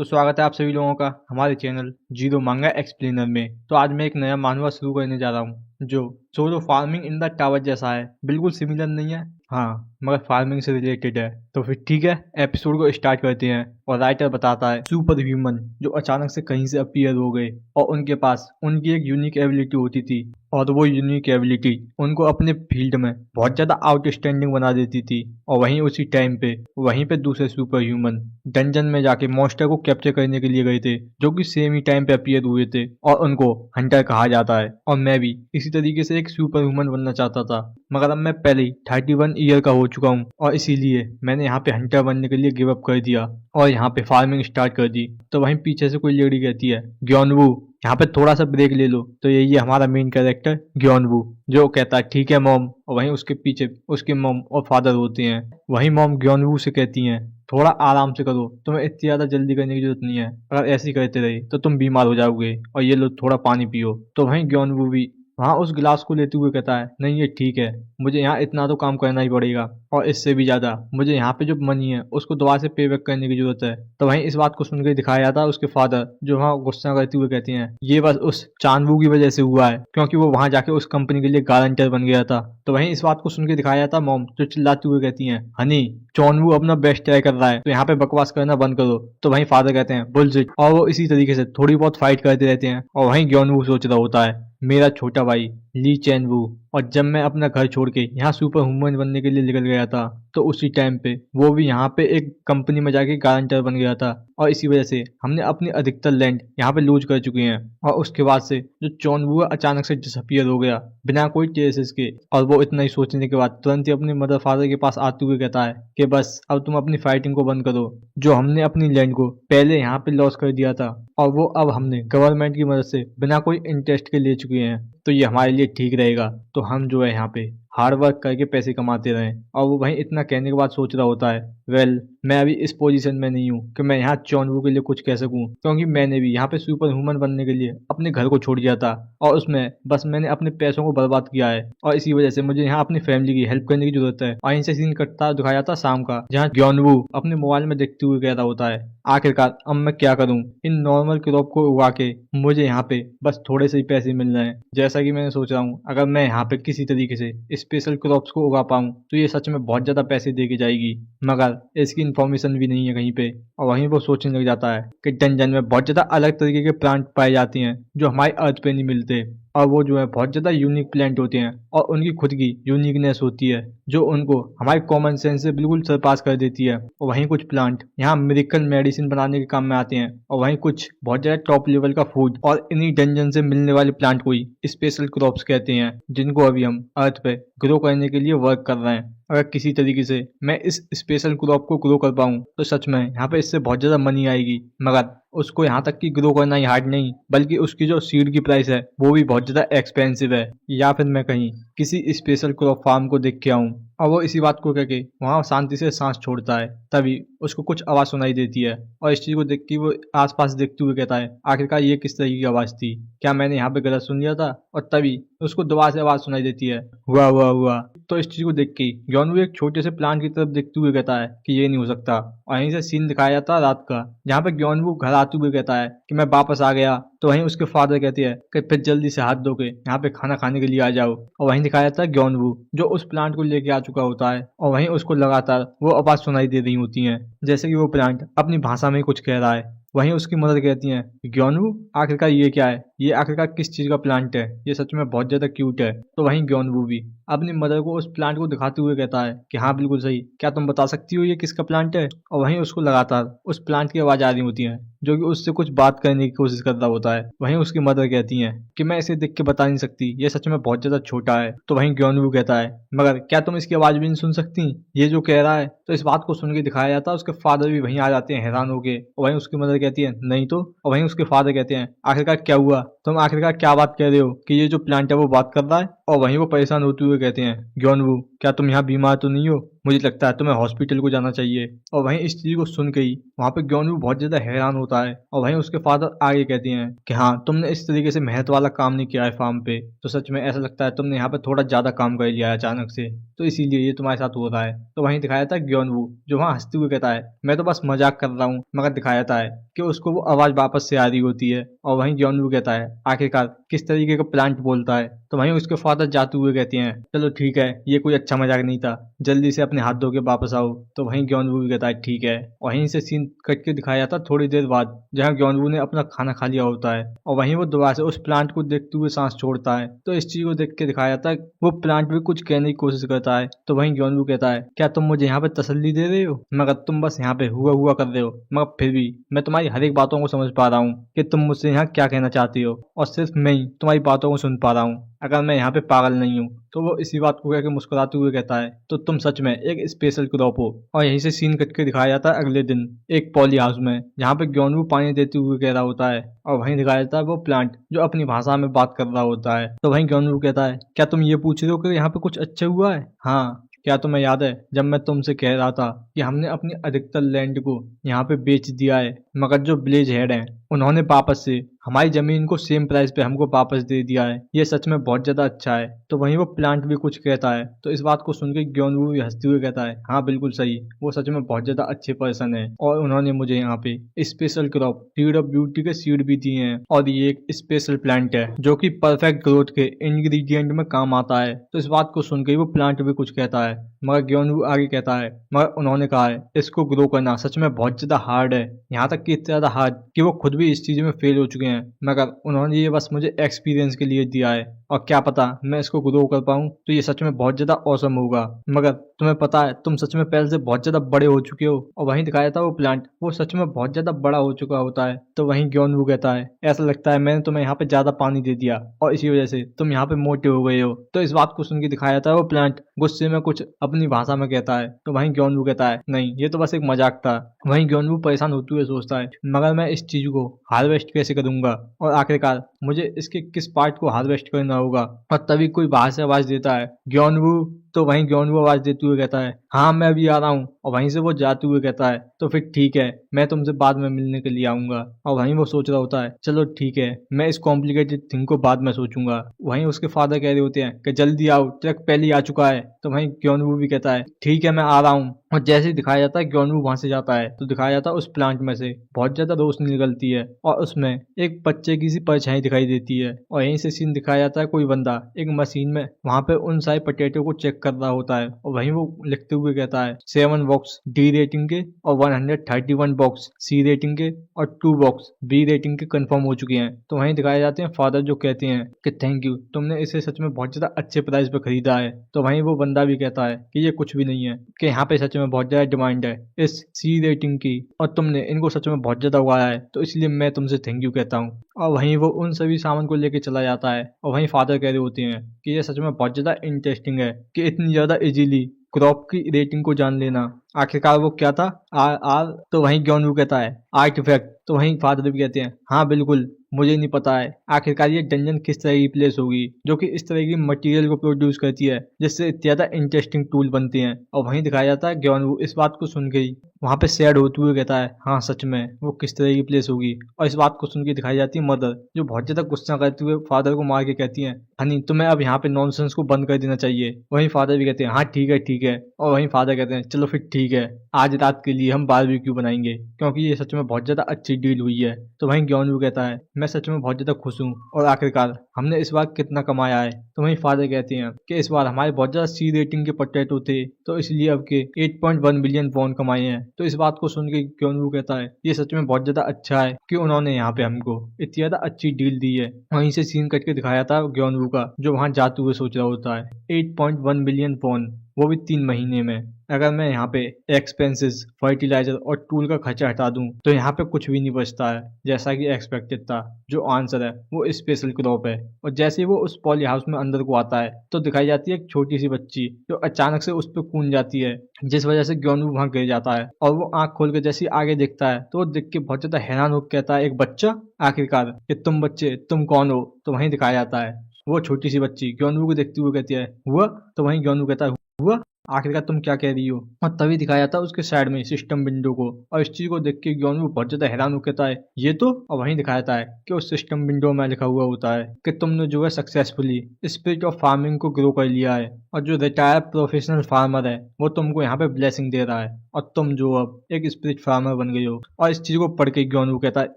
तो स्वागत है आप सभी लोगों का हमारे चैनल जीरो मांगा एक्सप्लेनर में। तो आज मैं एक नया मानवा शुरू करने जा रहा हूँ जो solo farming in the tower जैसा है। बिल्कुल सिमिलर नहीं है, हाँ, मगर फार्मिंग से रिलेटेड है। तो फिर ठीक है, एपिसोड को स्टार्ट करते हैं। और राइटर बताता है सुपर ह्यूमन जो अचानक से कहीं से अपीयर हो गए और उनके पास उनकी एक यूनिक एबिलिटी होती थी और वो यूनिक एबिलिटी उनको अपने फील्ड में बहुत ज्यादा आउटस्टैंडिंग बना देती थी। और वहीं उसी टाइम पे वहीं पे दूसरे सुपर ह्यूमन डंजन में जाके मॉन्स्टर को कैप्चर करने के लिए गए थे जो कि सेम ही टाइम पे अपीयर हुए थे और उनको हंटर कहा जाता है। और मैं भी इसी तरीके से एक सुपर ह्यूमन बनना चाहता था, मगर अब मैं पहले ही 31 ईयर का हो चुका हूँ और इसीलिए मैंने यहाँ पे हंटर बनने के लिए गिव अप कर दिया और यहाँ पे फार्मिंग स्टार्ट कर दी। तो वहीं पीछे से कोई लेडी कहती है, ग्योनवू यहाँ पे थोड़ा सा ब्रेक ले लो। तो यही है हमारा मेन कैरेक्टर ग्योनवू, जो कहता है ठीक है मॉम। और वहीं उसके पीछे उसके मॉम और फादर होते हैं। वहीं मॉम ग्योनवू से कहती हैं थोड़ा आराम से करो, तुम्हें इतनी ज्यादा जल्दी करने की जरूरत नहीं है, अगर ऐसे ही करते रहे तो तुम बीमार हो जाओगे। और ये लो थोड़ा पानी पियो। तो वहीं ग्योनवू भी वहां उस गिलास को लेते हुए कहता है नहीं ये ठीक है, मुझे यहाँ इतना तो काम करना ही पड़ेगा और इससे भी ज्यादा मुझे यहाँ पे जो मनी है उसको दोबारा से पे बैक करने की जरूरत है। तो वहीं इस बात को सुनकर दिखाया जाता है उसके फादर, जो वहाँ गुस्सा करते हुए कहते हैं ये बस उस चांदवू की वजह से हुआ है क्योंकि वो वहां जाके उस कंपनी के लिए गारंटर बन गया था। तो वहीं इस बात को सुन के दिखाया जाता मॉम, जो चिल्लाते हुए कहती हैं हनी चौनवू अपना बेस्ट ट्राई कर रहा है तो यहाँ पे बकवास करना बंद करो। तो वहीं फादर कहते हैं बुलशिट। और वो इसी तरीके से थोड़ी बहुत फाइट करते रहते हैं। और वहीं ग्योनवू सोच रहा होता है मेरा छोटा भाई ली चैनवू, और जब मैं अपना घर छोड़ के यहाँ सुपर ह्यूमन बनने के लिए निकल गया था तो उसी टाइम पे वो भी यहाँ पे एक कंपनी में जाके गारंटर बन गया था। और इसी वजह से हमने अपनी अधिकतर लैंड यहाँ पे लूज कर चुके हैं। और उसके बाद से जो चौनवू अचानक से डिसअपियर हो गया बिना कोई ट्रेसेस के। और वो इतना ही सोचने के बाद तुरंत ही अपने मदर फादर के पास आते हुए कहता है कि बस अब तुम अपनी फाइटिंग को बंद करो, जो हमने अपनी लैंड को पहले यहाँ पे लॉस कर दिया था और वो अब हमने गवर्नमेंट की मदद से बिना कोई इंटरेस्ट के ले चुके हैं। तो ये हमारे लिए ठीक रहेगा, तो हम जो है यहाँ पे हार्ड वर्क करके पैसे कमाते रहें। और वो वहीं इतना कहने के बाद सोच रहा होता है वेल मैं अभी इस पोजीशन में नहीं हूँ कि मैं यहाँ चौनवू के लिए कुछ कह सकूँ, क्योंकि मैंने भी यहाँ पे सुपर ह्यूमन बनने के लिए अपने घर को छोड़ दिया था और उसमें बस मैंने अपने पैसों को बर्बाद किया है। और इसी वजह से मुझे यहाँ अपनी फैमिली की हेल्प करने की जरूरत है। और इनसे सीन कटता दिखाया जाता शाम का, जहाँ ग्योनवू अपने मोबाइल में देखते हुए कहता होता है आखिरकार अब मैं क्या करूँ, इन नॉर्मल क्रॉप को उगा के मुझे यहाँ पे बस थोड़े से ही पैसे मिल रहे हैं। जैसा कि मैंने सोच रहा हूँ अगर मैं यहाँ पे किसी तरीके से स्पेशल क्रॉप्स को उगा पाऊँ तो ये सच में बहुत ज्यादा पैसे दे के जाएगी, मगर इसकी इन्फॉर्मेशन भी नहीं है कहीं पे। और वहीं वो सोचने लग जाता है कि डंजन में बहुत ज्यादा अलग तरीके के प्लांट पाए जाते हैं जो हमारे अर्थ पे नहीं मिलते। और वो जो है बहुत ज्यादा यूनिक प्लांट होते हैं और उनकी खुद की यूनिकनेस होती है जो उनको हमारे कॉमन सेंस से बिल्कुल सरपास कर देती है। और वहीं कुछ प्लांट यहाँ अमेरिकन मेडिसिन बनाने के काम में आते हैं और वहीं कुछ बहुत ज्यादा टॉप लेवल का फूड। और इन्हीं डंजन से मिलने वाले प्लांट को ही स्पेशल क्रॉप्स कहते हैं, जिनको अभी हम अर्थ पे ग्रो करने के लिए वर्क कर रहे हैं। अगर किसी तरीके से मैं इस स्पेशल क्रॉप को ग्रो कर पाऊँ तो सच में यहाँ पे इससे बहुत ज्यादा मनी आएगी, मगर उसको यहाँ तक कि ग्रो करना ही हार्ड नहीं बल्कि उसकी जो सीड की प्राइस है वो भी बहुत ज्यादा एक्सपेंसिव है। या फिर मैं कहीं किसी स्पेशल क्रॉप फार्म को देख के आऊँ। और वो इसी बात को कहके वहां शांति से सांस छोड़ता है, तभी उसको कुछ आवाज सुनाई देती है। और इस चीज को देख के वो आसपास देखते हुए कहता है आखिरकार ये किस तरीके की आवाज थी, क्या मैंने यहाँ पे गलत सुन लिया था। और तभी उसको दोबारा से आवाज सुनाई देती है हुआ हुआ हुआ। तो इस चीज को देख के ग्योनवू एक छोटे से प्लांट की तरफ देखते हुए कहता है कि ये नहीं हो सकता। और यहीं से सीन दिखाया जाता है रात का, जहाँ पे ग्योनवू घर आते हुए कहता है कि मैं वापस आ गया। तो वहीं उसके फादर कहते हैं कि फिर जल्दी से हाथ धो के यहाँ पे खाना खाने के लिए आ जाओ। और वहीं दिखाया जाता है ग्योनवू जो उस प्लांट को लेके आ चुका होता है और वहीं उसको लगातार वो आवाज सुनाई दे रही होती है जैसे कि वो प्लांट अपनी भाषा में कुछ कह रहा है। वहीं उसकी मदर कहती है ग्योनवू आखिरकार ये क्या है, ये आखिरकार किस चीज का प्लांट है, ये सच में बहुत ज्यादा क्यूट है। तो वहीं ग्योनवू भी अपनी मदर को उस प्लांट को दिखाते हुए कहता है कि हाँ बिल्कुल सही, क्या तुम बता सकती हो ये किसका प्लांट है। और वहीं उसको लगातार उस प्लांट की आवाज आ रही होती है जो कि उससे कुछ बात करने की कोशिश कर रहा होता है। वहीं उसकी मदर कहती है कि मैं इसे देख के बता नहीं सकती, ये सच में बहुत ज्यादा छोटा है। तो वहीं ग्योनवू कहता है मगर क्या तुम इसकी आवाज भी नहीं सुन सकती, ये जो कह रहा है। तो इस बात को सुन के दिखाया जाता है उसके फादर भी वहीं आ जाते हैं हैरान होके। और वहीं उसकी मदर कहती है नहीं तो। और वहीं उसके फादर कहते हैं आखिरकार क्या हुआ, तुम आखिरकार क्या बात कह रहे हो कि ये जो प्लांट है वो बात कर रहा है। और वहीं वो परेशान होते हुए कहते हैं ग्योनवू क्या तुम यहाँ बीमार तो नहीं हो। मुझे लगता है तुम्हें हॉस्पिटल को जाना चाहिए। और वहीं इस चीज को सुन के ही वहाँ पे ग्योनवू बहुत ज्यादा हैरान होता है। और वहीं उसके फादर आगे कहते हैं कि हाँ, तुमने इस तरीके से मेहनत वाला काम नहीं किया है फार्म पे, तो सच में ऐसा लगता है तुमने यहाँ पे थोड़ा ज्यादा काम कर लिया है अचानक से, तो इसीलिए ये तुम्हारे साथ हो रहा है। तो वहीं दिखाया था ग्योनवू जो वहाँ हंसते हुए कहता है मैं तो बस मजाक कर रहा हूँ, मगर दिखाया था है कि उसको वो आवाज वापस से आ रही होती है। और वहीं ग्योनवू कहता है आखिरकार किस तरीके का प्लांट बोलता है। तो वहीं उसके फादर जाते हुए कहते हैं चलो ठीक है, ये कोई अच्छा मजाक नहीं था, जल्दी से अपने हाथ धो के वापस आओ। तो वहीं ग्योनवू भी कहता है ठीक है। वहीं से सीन कट के दिखाया था थोड़ी देर बाद, जहाँ ग्योनवू ने अपना खाना खा लिया होता है और वहीं वो दोबारा से उस प्लांट को देखते हुए सांस छोड़ता है। तो इस चीज को देख के दिखाया था वो प्लांट भी कुछ कहने की कोशिश करता है। तो वहीं ग्योनवू कहता है क्या तुम मुझे यहाँ पे तसल्ली दे रहे हो, मगर तुम बस यहाँ पे हुआ हुआ कर रहे हो, मगर फिर भी मैं तुम्हारी हर एक बातों को समझ पा रहा हूँ कि तुम मुझसे यहाँ क्या कहना चाहती हो, और सिर्फ मैं ही तुम्हारी बातों को सुन पा रहा हूँ। अगर मैं यहाँ पे पागल नहीं हूँ। तो वो इसी बात को कहकर मुस्कुराते हुए कहता है तो तुम सच में एक स्पेशल क्रॉप हो। और यहीं से सीन कट के दिखाया जाता है अगले दिन एक पॉली हाउस में, जहाँ पे ग्योनवू पानी देते हुए कह रहा होता है, और वहीं दिखाया जाता है वो प्लांट जो अपनी भाषा में बात कर रहा होता है। तो वहीं ग्योनवू कहता है क्या तुम ये पूछ रहे हो कि यहाँ पे कुछ अच्छा हुआ है? हाँ, क्या तुम्हें याद है जब मैं तुमसे कह रहा था कि हमने अपनी अधिकतर लैंड को यहाँ पे बेच दिया है, मगर जो विलेज हेड हैं उन्होंने वापस से हमारी जमीन को सेम प्राइस पे हमको वापस दे दिया है, ये सच में बहुत ज्यादा अच्छा है। तो वहीं वो प्लांट भी कुछ कहता है। तो इस बात को सुन के ग्योनवू भी हंसते हुए कहता है हाँ बिल्कुल सही, वो सच में बहुत ज्यादा अच्छे पर्सन है, और उन्होंने मुझे यहाँ पे special crop seed of beauty के सीड भी दिए हैं, और ये एक स्पेशल प्लांट है जो कि परफेक्ट ग्रोथ के इंग्रेडिएंट में काम आता है। तो इस बात को सुन के वो प्लांट भी कुछ कहता है, मगर ग्योनवू आगे कहता है मगर उन्होंने कहा है इसको ग्रो करना सच में बहुत ज्यादा हार्ड है, यहाँ तक कि इतना ज्यादा हार्ड कि वो खुद भी इस चीज में फेल हो चुके हैं, मगर उन्होंने ये बस मुझे एक्सपीरियंस के लिए दिया है, और क्या पता मैं इसको ग्रो कर पाऊँ तो ये सच में बहुत ज्यादा औसम होगा। मगर तुम्हें पता है तुम सच में पहले से बहुत ज्यादा बड़े हो चुके हो। और वहीं दिखाया था वो प्लांट वो सच में बहुत ज्यादा बड़ा हो चुका होता है। तो वहीं ग्योनवू कहता है ऐसा लगता है मैंने तुम्हें यहाँ पे ज्यादा पानी दे दिया और इसी वजह से तुम यहाँ पे मोटे हो गए हो। तो इस बात को सुन के दिखाया था वो प्लांट गुस्से में कुछ अपनी भाषा में कहता है। तो वहीं ग्योनवू कहता है नहीं, ये तो बस एक मजाक था। वहीं ग्योनवू परेशान होते हुए सोचता है मगर मैं इस चीज को हार्वेस्ट कैसे करूंगा, और आखिरकार मुझे इसके किस पार्ट को हार्वेस्ट करना होगा। और तभी कोई बाहर से आवाज देता है ग्योनवू। तो वहीं ग्योनवू आवाज देते हुए कहता है हाँ मैं अभी आ रहा हूँ। और वहीं से वो जाते हुए कहता है तो फिर ठीक है, मैं तुमसे बाद में मिलने के लिए आऊंगा। और वहीं वो सोच रहा होता है चलो ठीक है, मैं इस कॉम्प्लिकेटेड थिंग को बाद में सोचूंगा। वहीं उसके फादर कह रहे होते हैं कि जल्दी आओ, ट्रक पहले ही आ चुका है। तो वहीं ग्योनवू भी कहता है ठीक है मैं आ रहा हूँ। और जैसे ही दिखाया जाता है ग्योनवू वहां से जाता है, तो दिखाया जाता है उस प्लांट में से बहुत ज्यादा रोशनी निकलती है और उसमें एक बच्चे की सी परछाई दिखाई देती है। और यहीं से सीन दिखाया जाता है कोई बंदा एक मशीन में वहां पे उन सारे पोटैटो को चेक कर रहा होता है, और वहीं वो लिखते हुए कहता है 7 बॉक्स डी रेटिंग के और 131 बॉक्स सी रेटिंग के और 2 बॉक्स बी रेटिंग के कंफर्म हो चुके हैं। तो वहीं दिखाए जाते हैं फादर जो कहते हैं कि थैंक यू, तुमने इसे सच में बहुत ज्यादा अच्छे प्राइस पे खरीदा है। तो वहीं वो बंदा भी कहता है कि ये कुछ भी नहीं है, कि यहाँ पे सच में बहुत ज्यादा डिमांड है इस सी रेटिंग की, और तुमने इनको सच में बहुत ज्यादा उगाया है, तो इसलिए मैं तुमसे थैंक यू कहता हूँ। और वहीं वो उन सभी सामान को लेके चला जाता है, और वहीं फादर कह रहे होते हैं कि ये सच में बहुत ज्यादा इंटरेस्टिंग है कि इतनी ज्यादा इजीली क्रॉप की रेटिंग को जान लेना। आखिरकार वो क्या था आर आर। तो वहीं ग्योनवू कहता है आर्टिफैक्ट। तो वहीं फादर भी कहते हैं हाँ बिल्कुल, मुझे नहीं पता है आखिरकार ये डंजन किस तरह की प्लेस होगी जो कि इस तरह की मटेरियल को प्रोड्यूस करती है जिससे इतना इंटरेस्टिंग टूल बनते हैं। और वहीं दिखाया जाता है ग्योनवू इस बात को सुन के ही वहां पे सैड होते हुए कहता है हाँ सच में वो किस तरह की प्लेस होगी। और इस बात को सुन के दिखाई जाती है मदर जो बहुत ज्यादा गुस्सा करते हुए फादर को मार के कहती है हनी तुम्हें अब यहाँ पे नॉनसेंस को बंद कर देना चाहिए। वहीं फादर भी कहते हैं हाँ ठीक है ठीक है। और वहीं फादर कहते हैं चलो फिर ठीक है, आज रात के लिए हम बारबेक्यू बनाएंगे क्योंकि ये सच में बहुत ज्यादा अच्छी डील हुई है। तो वहीं ग्योनवू कहता है मैं सच में बहुत ज्यादा खुश हूँ, और आखिरकार हमने इस बार कितना कमाया है। तो वहीं फादर कहते हैं कि इस बार हमारे बहुत ज्यादा सी रेटिंग के पोटैटो थे, तो इसलिए अब के 8.1 बिलियन वॉन कमाए हैं। तो इस बात को सुन के ग्योनवू कहता है ये सच में बहुत ज्यादा अच्छा है कि उन्होंने यहाँ पे हमको इतनी ज्यादा अच्छी डील दी है। वहीं से सीन कट के दिखाया था ग्योनवू का जो वहां जाते हुए सोच रहा होता है 8.1 बिलियन वॉन, वो भी 3 महीने में। अगर मैं यहाँ पे एक्सपेंसेस फर्टिलाइजर और टूल का खर्चा हटा दूं तो यहाँ पे कुछ भी नहीं बचता है जैसा कि एक्सपेक्टेड था। जो आंसर है वो स्पेशल क्रॉप है। और जैसे ही वो उस पॉली हाउस में अंदर को आता है तो दिखाई जाती है एक छोटी सी बच्ची जो अचानक से उस पर कूद जाती है, जिस वजह से ग्योनवू वहां गिर जाता है। और वो आंख खोल के जैसे आगे देखता है तो वो देख के बहुत ज्यादा हैरान होकर कहता है एक बच्चा, आखिरकार कि तुम बच्चे तुम कौन हो। तो वहीं दिखाया जाता है वो छोटी सी बच्ची ग्योनवू को देखते हुए कहती है हुआ। तो वहीं ग्योनवू कहता है हुआ, आखिरकार तुम क्या कह रही हो। और तभी दिखाया जाता है उसके साइड में सिस्टम विंडो को, और इस चीज को देख के ग्योनवू बहुत ज्यादा हैरान हो कहता है ये तो। और वहीं दिखाया जाता है कि उस सिस्टम विंडो में लिखा हुआ होता है कि तुमने जो है सक्सेसफुली स्पिरिट ऑफ फार्मिंग को ग्रो कर लिया है, और जो रिटायर्ड प्रोफेशनल फार्मर है वो तुमको यहाँ पे ब्लेसिंग दे रहा है, और तुम जो अब एक स्पिरिट फार्मर बन गए हो। और इस चीज को पढ़ के ग्योनवू कहता है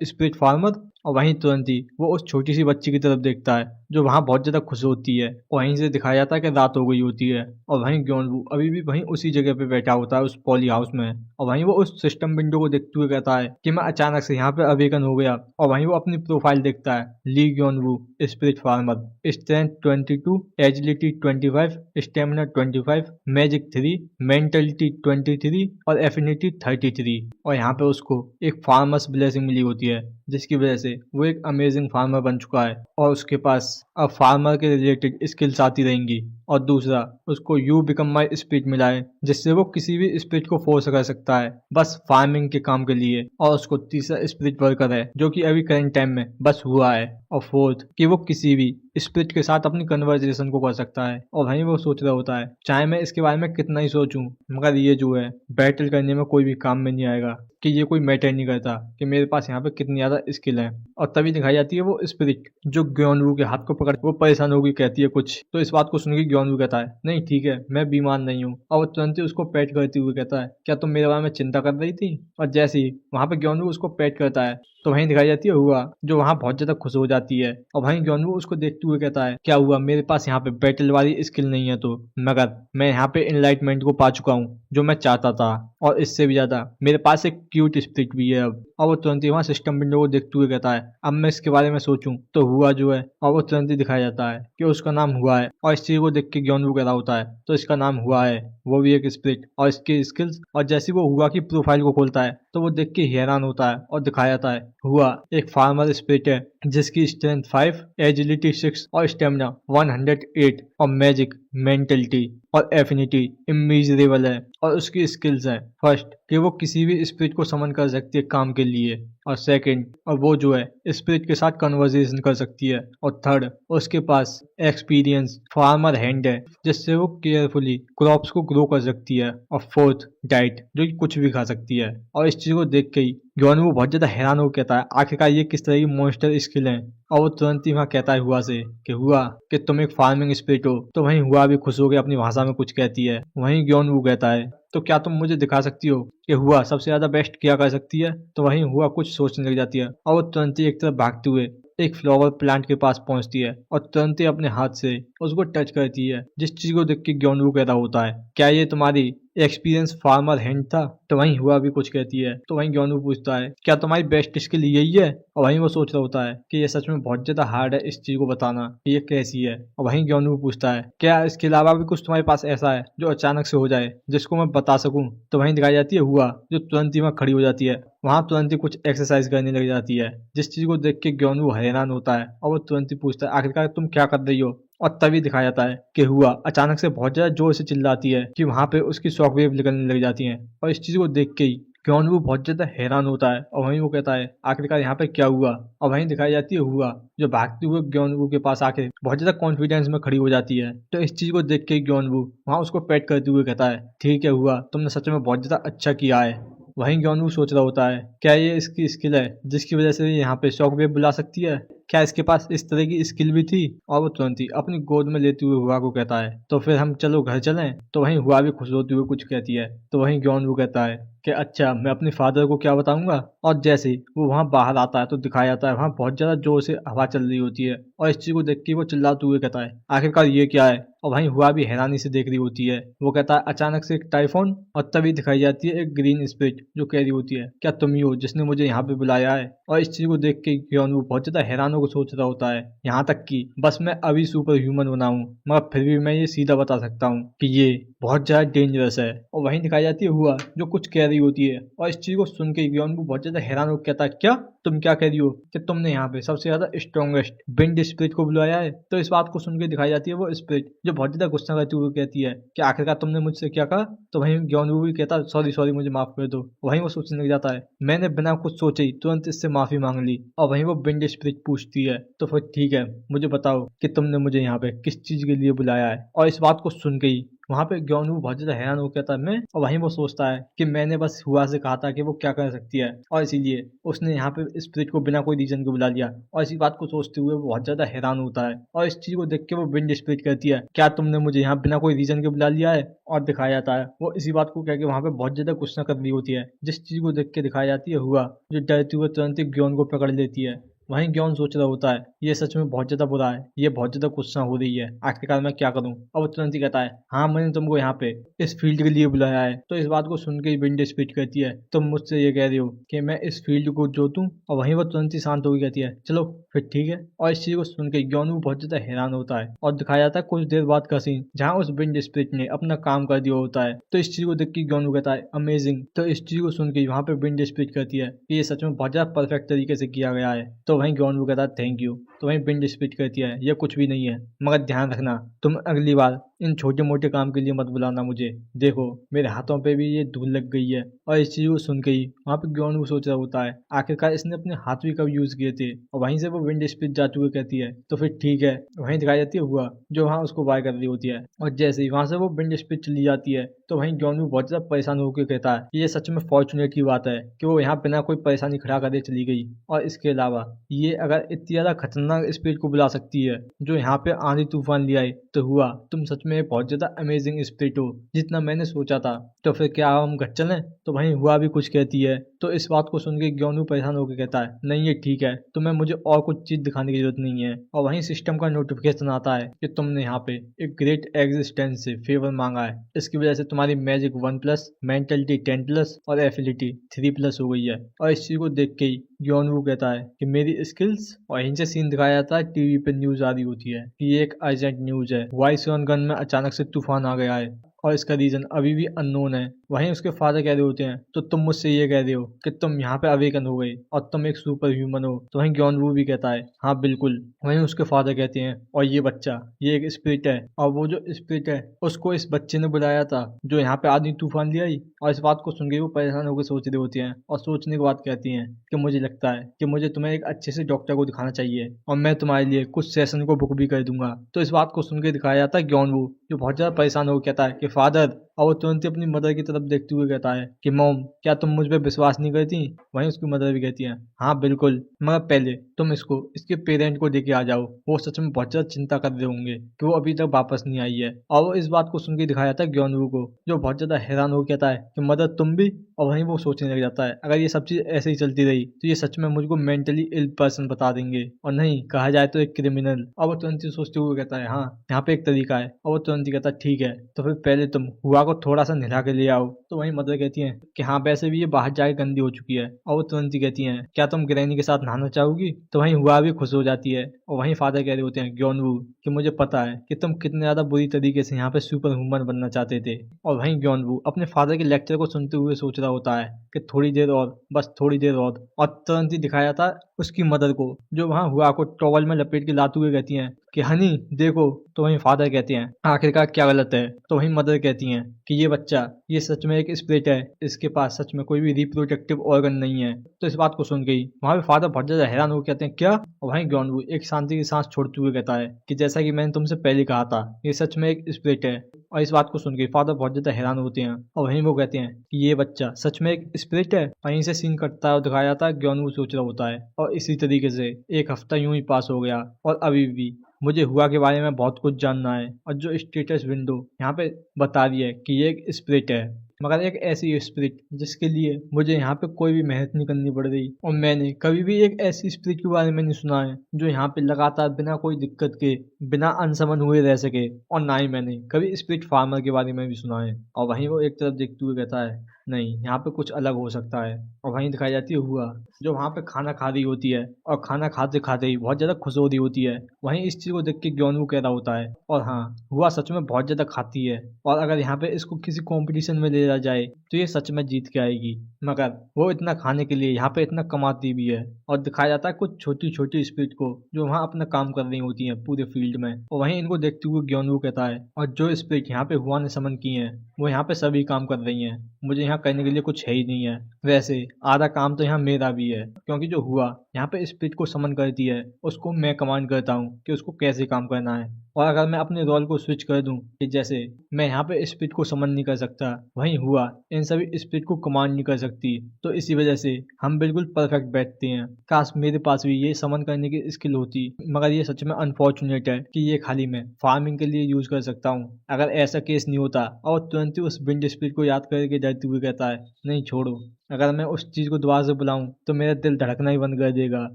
स्पिरिट फार्मर, और वहीं तुरंत ही वो उस छोटी सी बच्ची की तरफ देखता है जो वहां बहुत ज्यादा खुश होती है। और वहीं से दिखाया जाता है कि रात हो गई होती है, और वहीं ग्योनवू अभी भी वहीं उसी जगह पे बैठा होता है उस पॉली हाउस में। और वहीं वो उस सिस्टम विंडो को देखते हुए कहता है कि मैं अचानक से यहाँ पे अवेकन हो गया। और वहीं वो अपनी प्रोफाइल देखता है, Lee Gyeonwoo spirit farmer, strength 22, agility 25, stamina 25, magic 3, mentality 23 और एफिनिटी 33। और यहाँ पे उसको एक फार्मर्स ब्लेसिंग मिली होती है जिसकी वजह से वो एक अमेजिंग फार्मर बन चुका है, और उसके पास अब फार्मर के रिलेटेड स्किल्स आती रहेंगी। और दूसरा, उसको यू बिकम माई स्पिरिट मिला है जिससे वो किसी भी स्पिरिट को फोर्स कर सकता है बस फार्मिंग के काम के लिए। और उसको तीसरा स्पिरिट वर्कर है जो कि अभी करंट टाइम में बस हुआ है। और फोर्थ, कि वो किसी भी स्पिरिट के साथ अपनी कन्वर्जेशन को कर सकता है। और वहीं वो सोच रहा होता है चाहे मैं इसके बारे में कितना ही सोचूं, मगर ये जो है बैटल करने में कोई भी काम में नहीं आएगा, कि ये कोई मैटर नहीं करता कि मेरे पास यहाँ पे कितनी ज्यादा स्किल है। और तभी दिखाई जाती है वो स्पिरिट जो ग्योनवू के हाथ को पकड़ वो परेशान होगी कहती है कुछ। तो इस बात को सुन के ग्योनवू कहता है नहीं ठीक है, मैं बीमार नहीं हूँ। और वो तुरंत ही उसको पेट करते हुए कहता है क्या तुम मेरे बारे में चिंता कर रही थी। और जैसे ही वहां पे ग्योनवू उसको पेट करता है तो वहीं दिखाई जाती है हुआ जो वहां बहुत ज्यादा खुश हो जाती है। और वहीं ग्योनवू उसको देखते हुए कहता है क्या हुआ, मेरे पास यहाँ पे बैटल वाली स्किल नहीं है तो, मगर मैं यहाँ पे इनलाइटमेंट को पा चुका हूँ जो मैं चाहता था, और इससे भी ज्यादा मेरे पास एक क्यूट स्पिरिट भी है अब। और वो तुरंत ही वहाँ सिस्टम विंडो को देखते हुए कहता है अब मैं इसके बारे में सोचूं तो हुआ जो है, और वो तुरंत ही दिखाया जाता है कि उसका नाम हुआ है। और इस चीज को देख के ग्योनवू कह रहा होता है तो इसका नाम हुआ है, वो भी एक स्पिरिट और इसके स्किल्स। और जैसे वो हुआ की प्रोफाइल को खोलता है तो वो देख के हैरान होता है, और दिखाया जाता है हुआ एक फार्मर स्पिरिट है जिसकी स्ट्रेंथ 5, एजिलिटी 6 और स्टेमिना 108 और मैजिक, मेंटलिटी और एफिनिटी इमेजरेबल है। और उसकी स्किल्स है फर्स्ट कि वो किसी भी स्पिरिट को समन कर सकती है काम के लिए, और सेकंड और वो जो है स्पिरिट के साथ कन्वर्सेशन कर सकती है, और थर्ड उसके पास एक्सपीरियंस फार्मर हैंड है जिससे वो केयरफुली क्रॉप्स को ग्रो कर सकती है, और फोर्थ डाइट जो कि कुछ भी खा सकती है। और इस चीज को देख के ही ग्योनवू बहुत ज्यादा हैरान हो कहता है आखिरकार ये किस तरह की मॉन्स्टर स्किल है। और वो तुरंत ही वहाँ कहता है हुआ से कि हुआ कि तुम एक फार्मिंग स्पिरिट हो। तो वहीं हुआ भी खुश हो गया, अपनी भाषा में कुछ कहती है। वहीं ग्योनवू कहता है तो क्या तुम मुझे दिखा सकती हो कि हुआ सबसे ज्यादा बेस्ट क्या कर सकती है। तो वहीं हुआ कुछ सोचने लग जाती है, और वो तुरंत ही एक तरफ भागते हुए एक फ्लावर प्लांट के पास पहुंचती है, और तुरंत ही अपने हाथ से उसको टच करती है, जिस चीज को देख के ग्योनवू कहता होता है क्या ये तुम्हारी एक्सपीरियंस फार्मर हैंड था। तो वहीं हुआ भी कुछ कहती है। तो वहीं ग्योनवू पूछता है क्या तुम्हारी बेस्ट स्किल यही है। और वहीं वो सोच रहा होता है कि ये सच में बहुत ज्यादा हार्ड है इस चीज को बताना कि ये कैसी है। और वहीं ग्योनवू पूछता है क्या इसके अलावा भी कुछ तुम्हारे पास ऐसा है जो अचानक से हो जाए जिसको मैं बता सकूं। तो वहीं दिखाई जाती है हुआ जो तुरंत ही वहाँ खड़ी हो जाती है, वहां तुरंत ही कुछ एक्सरसाइज करने लग जाती है, जिस चीज को देख के ग्योनवू हैरान होता है, और वो तुरंत ही पूछता है आखिरकार तुम क्या कर रही हो। और तभी दिखाया जाता है कि हुआ अचानक से बहुत ज्यादा जोर से चिल्लाती है कि वहां पे उसकी शॉकवेव निकलने लग जाती हैं। और इस चीज को देख के ही ग्योनवू बहुत ज्यादा हैरान होता है, और वहीं वो कहता है आखिरकार यहाँ पे क्या हुआ। और वहीं दिखाई जाती है हुआ जो भागते हुए ग्योनवू के पास आके बहुत ज्यादा कॉन्फिडेंस में खड़ी हो जाती है। तो इस चीज को देख के ग्योनवू वहां उसको पेट करते हुए कहता है ठीक है हुआ, तुमने सच में बहुत ज्यादा अच्छा किया है। वहीं ग्योनवू सोच रहा होता है क्या ये इसकी स्किल है जिसकी वजह से ये यहाँ पे शॉकवेव बुला सकती है, क्या इसके पास इस तरह की स्किल भी थी। और वो तुरंत ही अपनी गोद में लेते हुए हुआ को कहता है तो फिर हम चलो घर चलें। तो वहीं हुआ भी खुश होते हुए कुछ कहती है। तो वहीं ग्योनवू कहता है कि अच्छा मैं अपने फादर को क्या बताऊंगा। और जैसे ही वो वहां बाहर आता है तो दिखाया जाता है वहां बहुत ज्यादा जोर से हवा चल रही होती है, और इस चीज को देख के वो चिल्लाते हुए कहता है आखिरकार ये क्या है। और वहीं हुआ भी हैरानी से देख रही होती है। वो कहता है अचानक से एक टाइफोन। और तभी दिखाई जाती है एक ग्रीन स्पिरिट जो कह रही होती है क्या तुम ही हो जिसने मुझे यहाँ पे बुलाया है। और इस चीज को देख के ग्योनवू बहुत ज्यादा हैरान होकर सोच रहा होता है यहाँ तक कि बस मैं अभी सुपर ह्यूमन बना हूँ, मगर फिर भी मैं ये सीधा बता सकता हूँ कि ये बहुत ज्यादा डेंजरस है। और वहीं दिखाई जाती है हुआ जो कुछ कह रही होती है, और इस चीज को सुन के ग्योनवू बहुत ज्यादा हैरान होकर कहता है क्या तुम क्या कह रही हो कि तुमने यहाँ पे सबसे ज्यादा स्ट्रॉन्गेस्ट विंड स्पिरिट को बुलाया है। तो इस बात को सुन के दिखाई जाती है वो स्पिरिट जो बहुत ज्यादा गुस्सा करती हुई कहती है कि आखिरकार तुमने मुझसे क्या कहा। तो वहीं ग्योनवू भी कहता है सॉरी सॉरी मुझे माफ कर दो। वहीं वो सोचने लग जाता है मैंने बिना कुछ सोचे ही तुरंत इससे माफी मांग ली। और वहीं वो विंड स्पिरिट पूछती है तो फिर ठीक है मुझे बताओ कि तुमने मुझे यहाँ पे किस चीज के लिए बुलाया है। और इस बात को सुन के ही वहाँ पे ग्योनवू बहुत ज्यादा हैरान हो गया था मैं, और वहीं वो सोचता है कि मैंने बस हुआ से कहा था कि वो क्या कर सकती है, और इसीलिए उसने यहाँ पे स्पिरिट को बिना कोई रीजन के बुला लिया। और इसी बात को सोचते हुए वो बहुत ज्यादा हैरान होता है, और इस चीज को देख के वो विंड स्पिरिट कहती है, क्या तुमने मुझे यहाँ बिना कोई रीजन के बुला लिया है। और दिखाया जाता है वो इसी बात को कह के वहाँ पे बहुत ज्यादा गुस्सा कर रही होती है, जिस चीज को देख के दिखाई जाती है हुआ, जो डरते हुए तुरंत ही ग्योन को पकड़ लेती है। वहीं ग्योन सोच रहा होता है ये सच में बहुत ज्यादा बुरा है, ये बहुत ज्यादा गुस्सा हो रही है, आखिरकार मैं क्या करूं। और वो तुरंत ही कहता है हाँ मैंने तुमको यहाँ पे इस फील्ड के लिए बुलाया है। तो इस बात को सुन के विंड स्पीड कहती है तुम मुझसे ये कह रही हो कि मैं इस फील्ड को जोतूं। और वहीं वो तुरंत ही शांत होकर कहती है चलो फिर ठीक है। और इस चीज को सुन के ग्योन वो बहुत ज्यादा हैरान होता है, और दिखाया जाता है कुछ देर बाद का सीन जहाँ उस विंड स्पीड ने अपना काम कर दिया होता है। तो इस चीज को देख के ग्योन कहता है अमेजिंग। तो इस चीज को सुन के वहाँ पे विंड स्पीड कहती है कि ये सच में बहुत ज्यादा परफेक्ट तरीके से किया गया है। तो वहीं ग्योन कहता है थैंक यू। तो वहीं विंड स्पीड कहती है ये कुछ भी नहीं है, मगर ध्यान रखना तुम अगली बार इन छोटे मोटे काम के लिए मत बुलाना मुझे, देखो मेरे हाथों पे भी ये धूल लग गई है। और इस चीज को सुन के ही वहाँ पे ग्योन सोच रहा होता है आखिरकार इसने अपने हाथ भी कब यूज किए थे। और वहीं से वो विंड स्पीड जाते हुए कहती है तो फिर ठीक है। वहीं दिखाई जाती है हुआ जो वहाँ उसको बाय कर रही होती है, और जैसे ही वहां से वो विंड स्पीड चली जाती है तो वहीं ग्योन बहुत ज्यादा परेशान होकर कहता है कि ये सच में फॉर्चुनेट की बात है कि वो यहाँ बिना कोई परेशानी खड़ा कर चली गई। और इसके अलावा ये अगर इतनी ज्यादा खतरनाक स्पीड को बुला सकती है जो यहाँ पे आंधी तूफान ले आए, तो हुआ तुम सच में बहुत ज्यादा अमेजिंग स्पीड हो जितना मैंने सोचा था। तो फिर क्या हम घर चलें। तो वहीं हुआ भी कुछ कहती है। तो इस बात को सुन के ग्योनू परेशान होकर कहता है नहीं ये ठीक है, तुम्हें मुझे और कुछ चीज दिखाने की जरूरत नहीं है। और वहीं सिस्टम का नोटिफिकेशन आता है कि तुमने यहाँ पे एक ग्रेट एग्जिस्टेंस से फेवर मांगा है, इसकी वजह से तुम्हारी मैजिक 1+, मेंटलिटी 10+, और एफिलिटी 3+ हो गई है। और इस चीज को देख के ही ग्योनवू कहता है कि मेरी स्किल्स। और यहीं से सीन दिखाया जाता है टीवी पे न्यूज आ रही होती है कि ये एक अर्जेंट न्यूज है, वाइसरॉन गन में अचानक से तूफान आ गया है और इसका रीजन अभी भी अननोन है। वहीं उसके फादर कह रहे होते हैं तो तुम मुझसे ये कह रहे हो कि तुम यहाँ पे अवेकन हो गए और तुम एक सुपर ह्यूमन हो। तो वहीं ग्योनवू भी कहता है हाँ बिल्कुल। वहीं उसके फादर कहते हैं और ये बच्चा ये एक स्पिरिट है, और वो जो स्पिरिट है उसको इस बच्चे ने बुलाया था जो यहाँ पे आधी तूफान ले आई। और इस बात को सुन के वो परेशान होकर सोच रहे होते हैं, और सोचने के बाद कहती हैं कि मुझे लगता है कि मुझे तुम्हें एक अच्छे से डॉक्टर को दिखाना चाहिए, और मैं तुम्हारे लिए कुछ सेशन को बुक भी कर दूंगा। तो इस बात को सुन के दिखाया जाता है ग्योनवू जो बहुत ज्यादा परेशान होकर कहता है कि फादर। और वो तुरंत ही अपनी मदर की तरफ देखते हुए कहता है कि मॉम क्या तुम मुझ पर विश्वास नहीं करती। वहीं उसकी मदर भी कहती है हाँ बिल्कुल, मगर पहले तुम इसको इसके पेरेंट को देके आ जाओ, वो सच में बहुत ज्यादा चिंता कर रहे होंगे कि वो अभी तक वापस नहीं आई है। और वो इस बात को सुन के दिखाया जाता है ग्योनवू को जो बहुत ज्यादा हैरान हो कहता है कि मदर तुम भी। और वहीं वो सोचने लग जाता है अगर ये सब चीज ऐसे ही चलती रही तो ये सच में मुझको मेंटली इल पर्सन बता देंगे, और नहीं कहा जाए तो एक क्रिमिनल। और वो तुरंत ही सोचते हुए कहता है हाँ यहाँ पे एक तरीका है। और वो तुरंत ही कहता है ठीक है, तो फिर पहले तुम हुआ को थोड़ा सा नहला के ले आओ। तो वहीं मदर कहती है कि हाँ वैसे भी ये बाहर जाके गंदी हो चुकी है। और वो तुरंत ही कहती है क्या तुम ग्रैनी के साथ नहाना चाहोगी। तो वहीं हुआ भी खुश हो जाती है। और वहीं फादर कह रहे होते हैं ग्योनवू कि मुझे पता है कि तुम कितने ज्यादा बुरी तरीके से यहाँ पे सुपर ह्यूमन बनना चाहते थे। और वहीं ग्योनवू अपने फादर के लेक्चर को सुनते हुए सोच रहा होता है कि थोड़ी देर और, बस थोड़ी देर और तुरंत ही दिखाया था उसकी मदर को जो वहां हुआ को टॉवल में लपेट के लाते हुए कहती हैं कि हनी देखो। तो वहीं फादर कहते हैं आखिरकार क्या गलत है। तो वहीं मदर कहती हैं कि ये बच्चा ये सच में एक स्पिरिट है, इसके पास सच में कोई भी रिप्रोडक्टिव ऑर्गन नहीं है। तो इस बात को सुन गई वहां पे फादर बहुत ज्यादा हैरान हो कहते हैं क्या। और वहीं ग्योनवू एक शांति की सांस छोड़ते हुए कहता है कि जैसा कि मैंने तुमसे पहले कहा था ये सच में एक स्पिरिट है। और इस बात को सुन के फादर बहुत ज्यादा हैरान होते हैं, और वहीं वो कहते हैं कि ये बच्चा सच में एक स्पिरिट है। वहीं से सीन कटता है और दिखाया जाता है ग्योनवू सोच रहा होता है। और इसी तरीके से एक हफ्ता यूं ही पास हो गया, और अभी भी मुझे हुआ के बारे में बहुत कुछ जानना है। और जो स्टेटस विंडो यहाँ पे बता रही है कि ये एक स्पिरिट है, मगर एक ऐसी स्पिरिट जिसके लिए मुझे यहाँ पे कोई भी मेहनत नहीं करनी पड़ रही। और मैंने कभी भी एक ऐसी स्पिरिट के बारे में नहीं सुना है जो यहाँ पे लगातार बिना कोई दिक्कत के बिना अनसमन हुए रह सके। और ना ही मैंने कभी स्पिरिट फार्मर के बारे में भी सुना है। और वहीं वो एक तरफ देखते हुए कहता है नहीं यहाँ पे कुछ अलग हो सकता है। और वहीं दिखाई जाती है हुआ जो वहाँ पे खाना खा रही होती है, और खाना खाते खाते ही बहुत ज्यादा खुश हो रही होती है। वहीं इस चीज को देख के ग्योनवू कह रहा होता है और हाँ हुआ सच में बहुत ज्यादा खाती है, और अगर यहाँ पे इसको किसी कंपटीशन में ले जाए तो ये सच में जीत के आएगी। मगर वो इतना खाने के लिए यहाँ पे इतना कमाती भी है। और दिखाया जाता है कुछ छोटी छोटी स्पिरिट को जो वहाँ अपना काम कर रही होती है पूरे फील्ड में। और वहीं इनको देखते हुए ग्योनवू कहता है और जो स्पिरिट यहाँ पे हुआ ने समन की है वो यहाँ पे सभी काम कर रही हैं, मुझे यहाँ यहाँ करने के लिए कुछ है ही नहीं है। वैसे आधा काम तो यहाँ मेरा भी है, क्योंकि जो हुआ यहाँ पे स्पिरिट को समन करती है उसको मैं कमांड करता हूँ कि उसको कैसे काम करना है। और अगर मैं अपने रोल को स्विच कर दूं कि जैसे मैं यहाँ पे स्पिरिट को समन नहीं कर सकता, वहीं हुआ इन सभी स्पिरिट को कमांड नहीं कर सकती, तो इसी वजह से हम बिल्कुल परफेक्ट बैठते हैं। काश मेरे पास भी ये समन करने की स्किल होती, मगर ये सच में अनफॉर्चुनेट है कि ये खाली मैं फार्मिंग के लिए यूज कर सकता हूँ। अगर ऐसा केस नहीं होता और तुरंत ही उस विंड स्पिरिट को याद करके डरते हुए कहता है नहीं छोड़ो, अगर मैं उस चीज को दोबारा से बुलाऊं तो मेरा दिल धड़कना ही बंद कर देगा।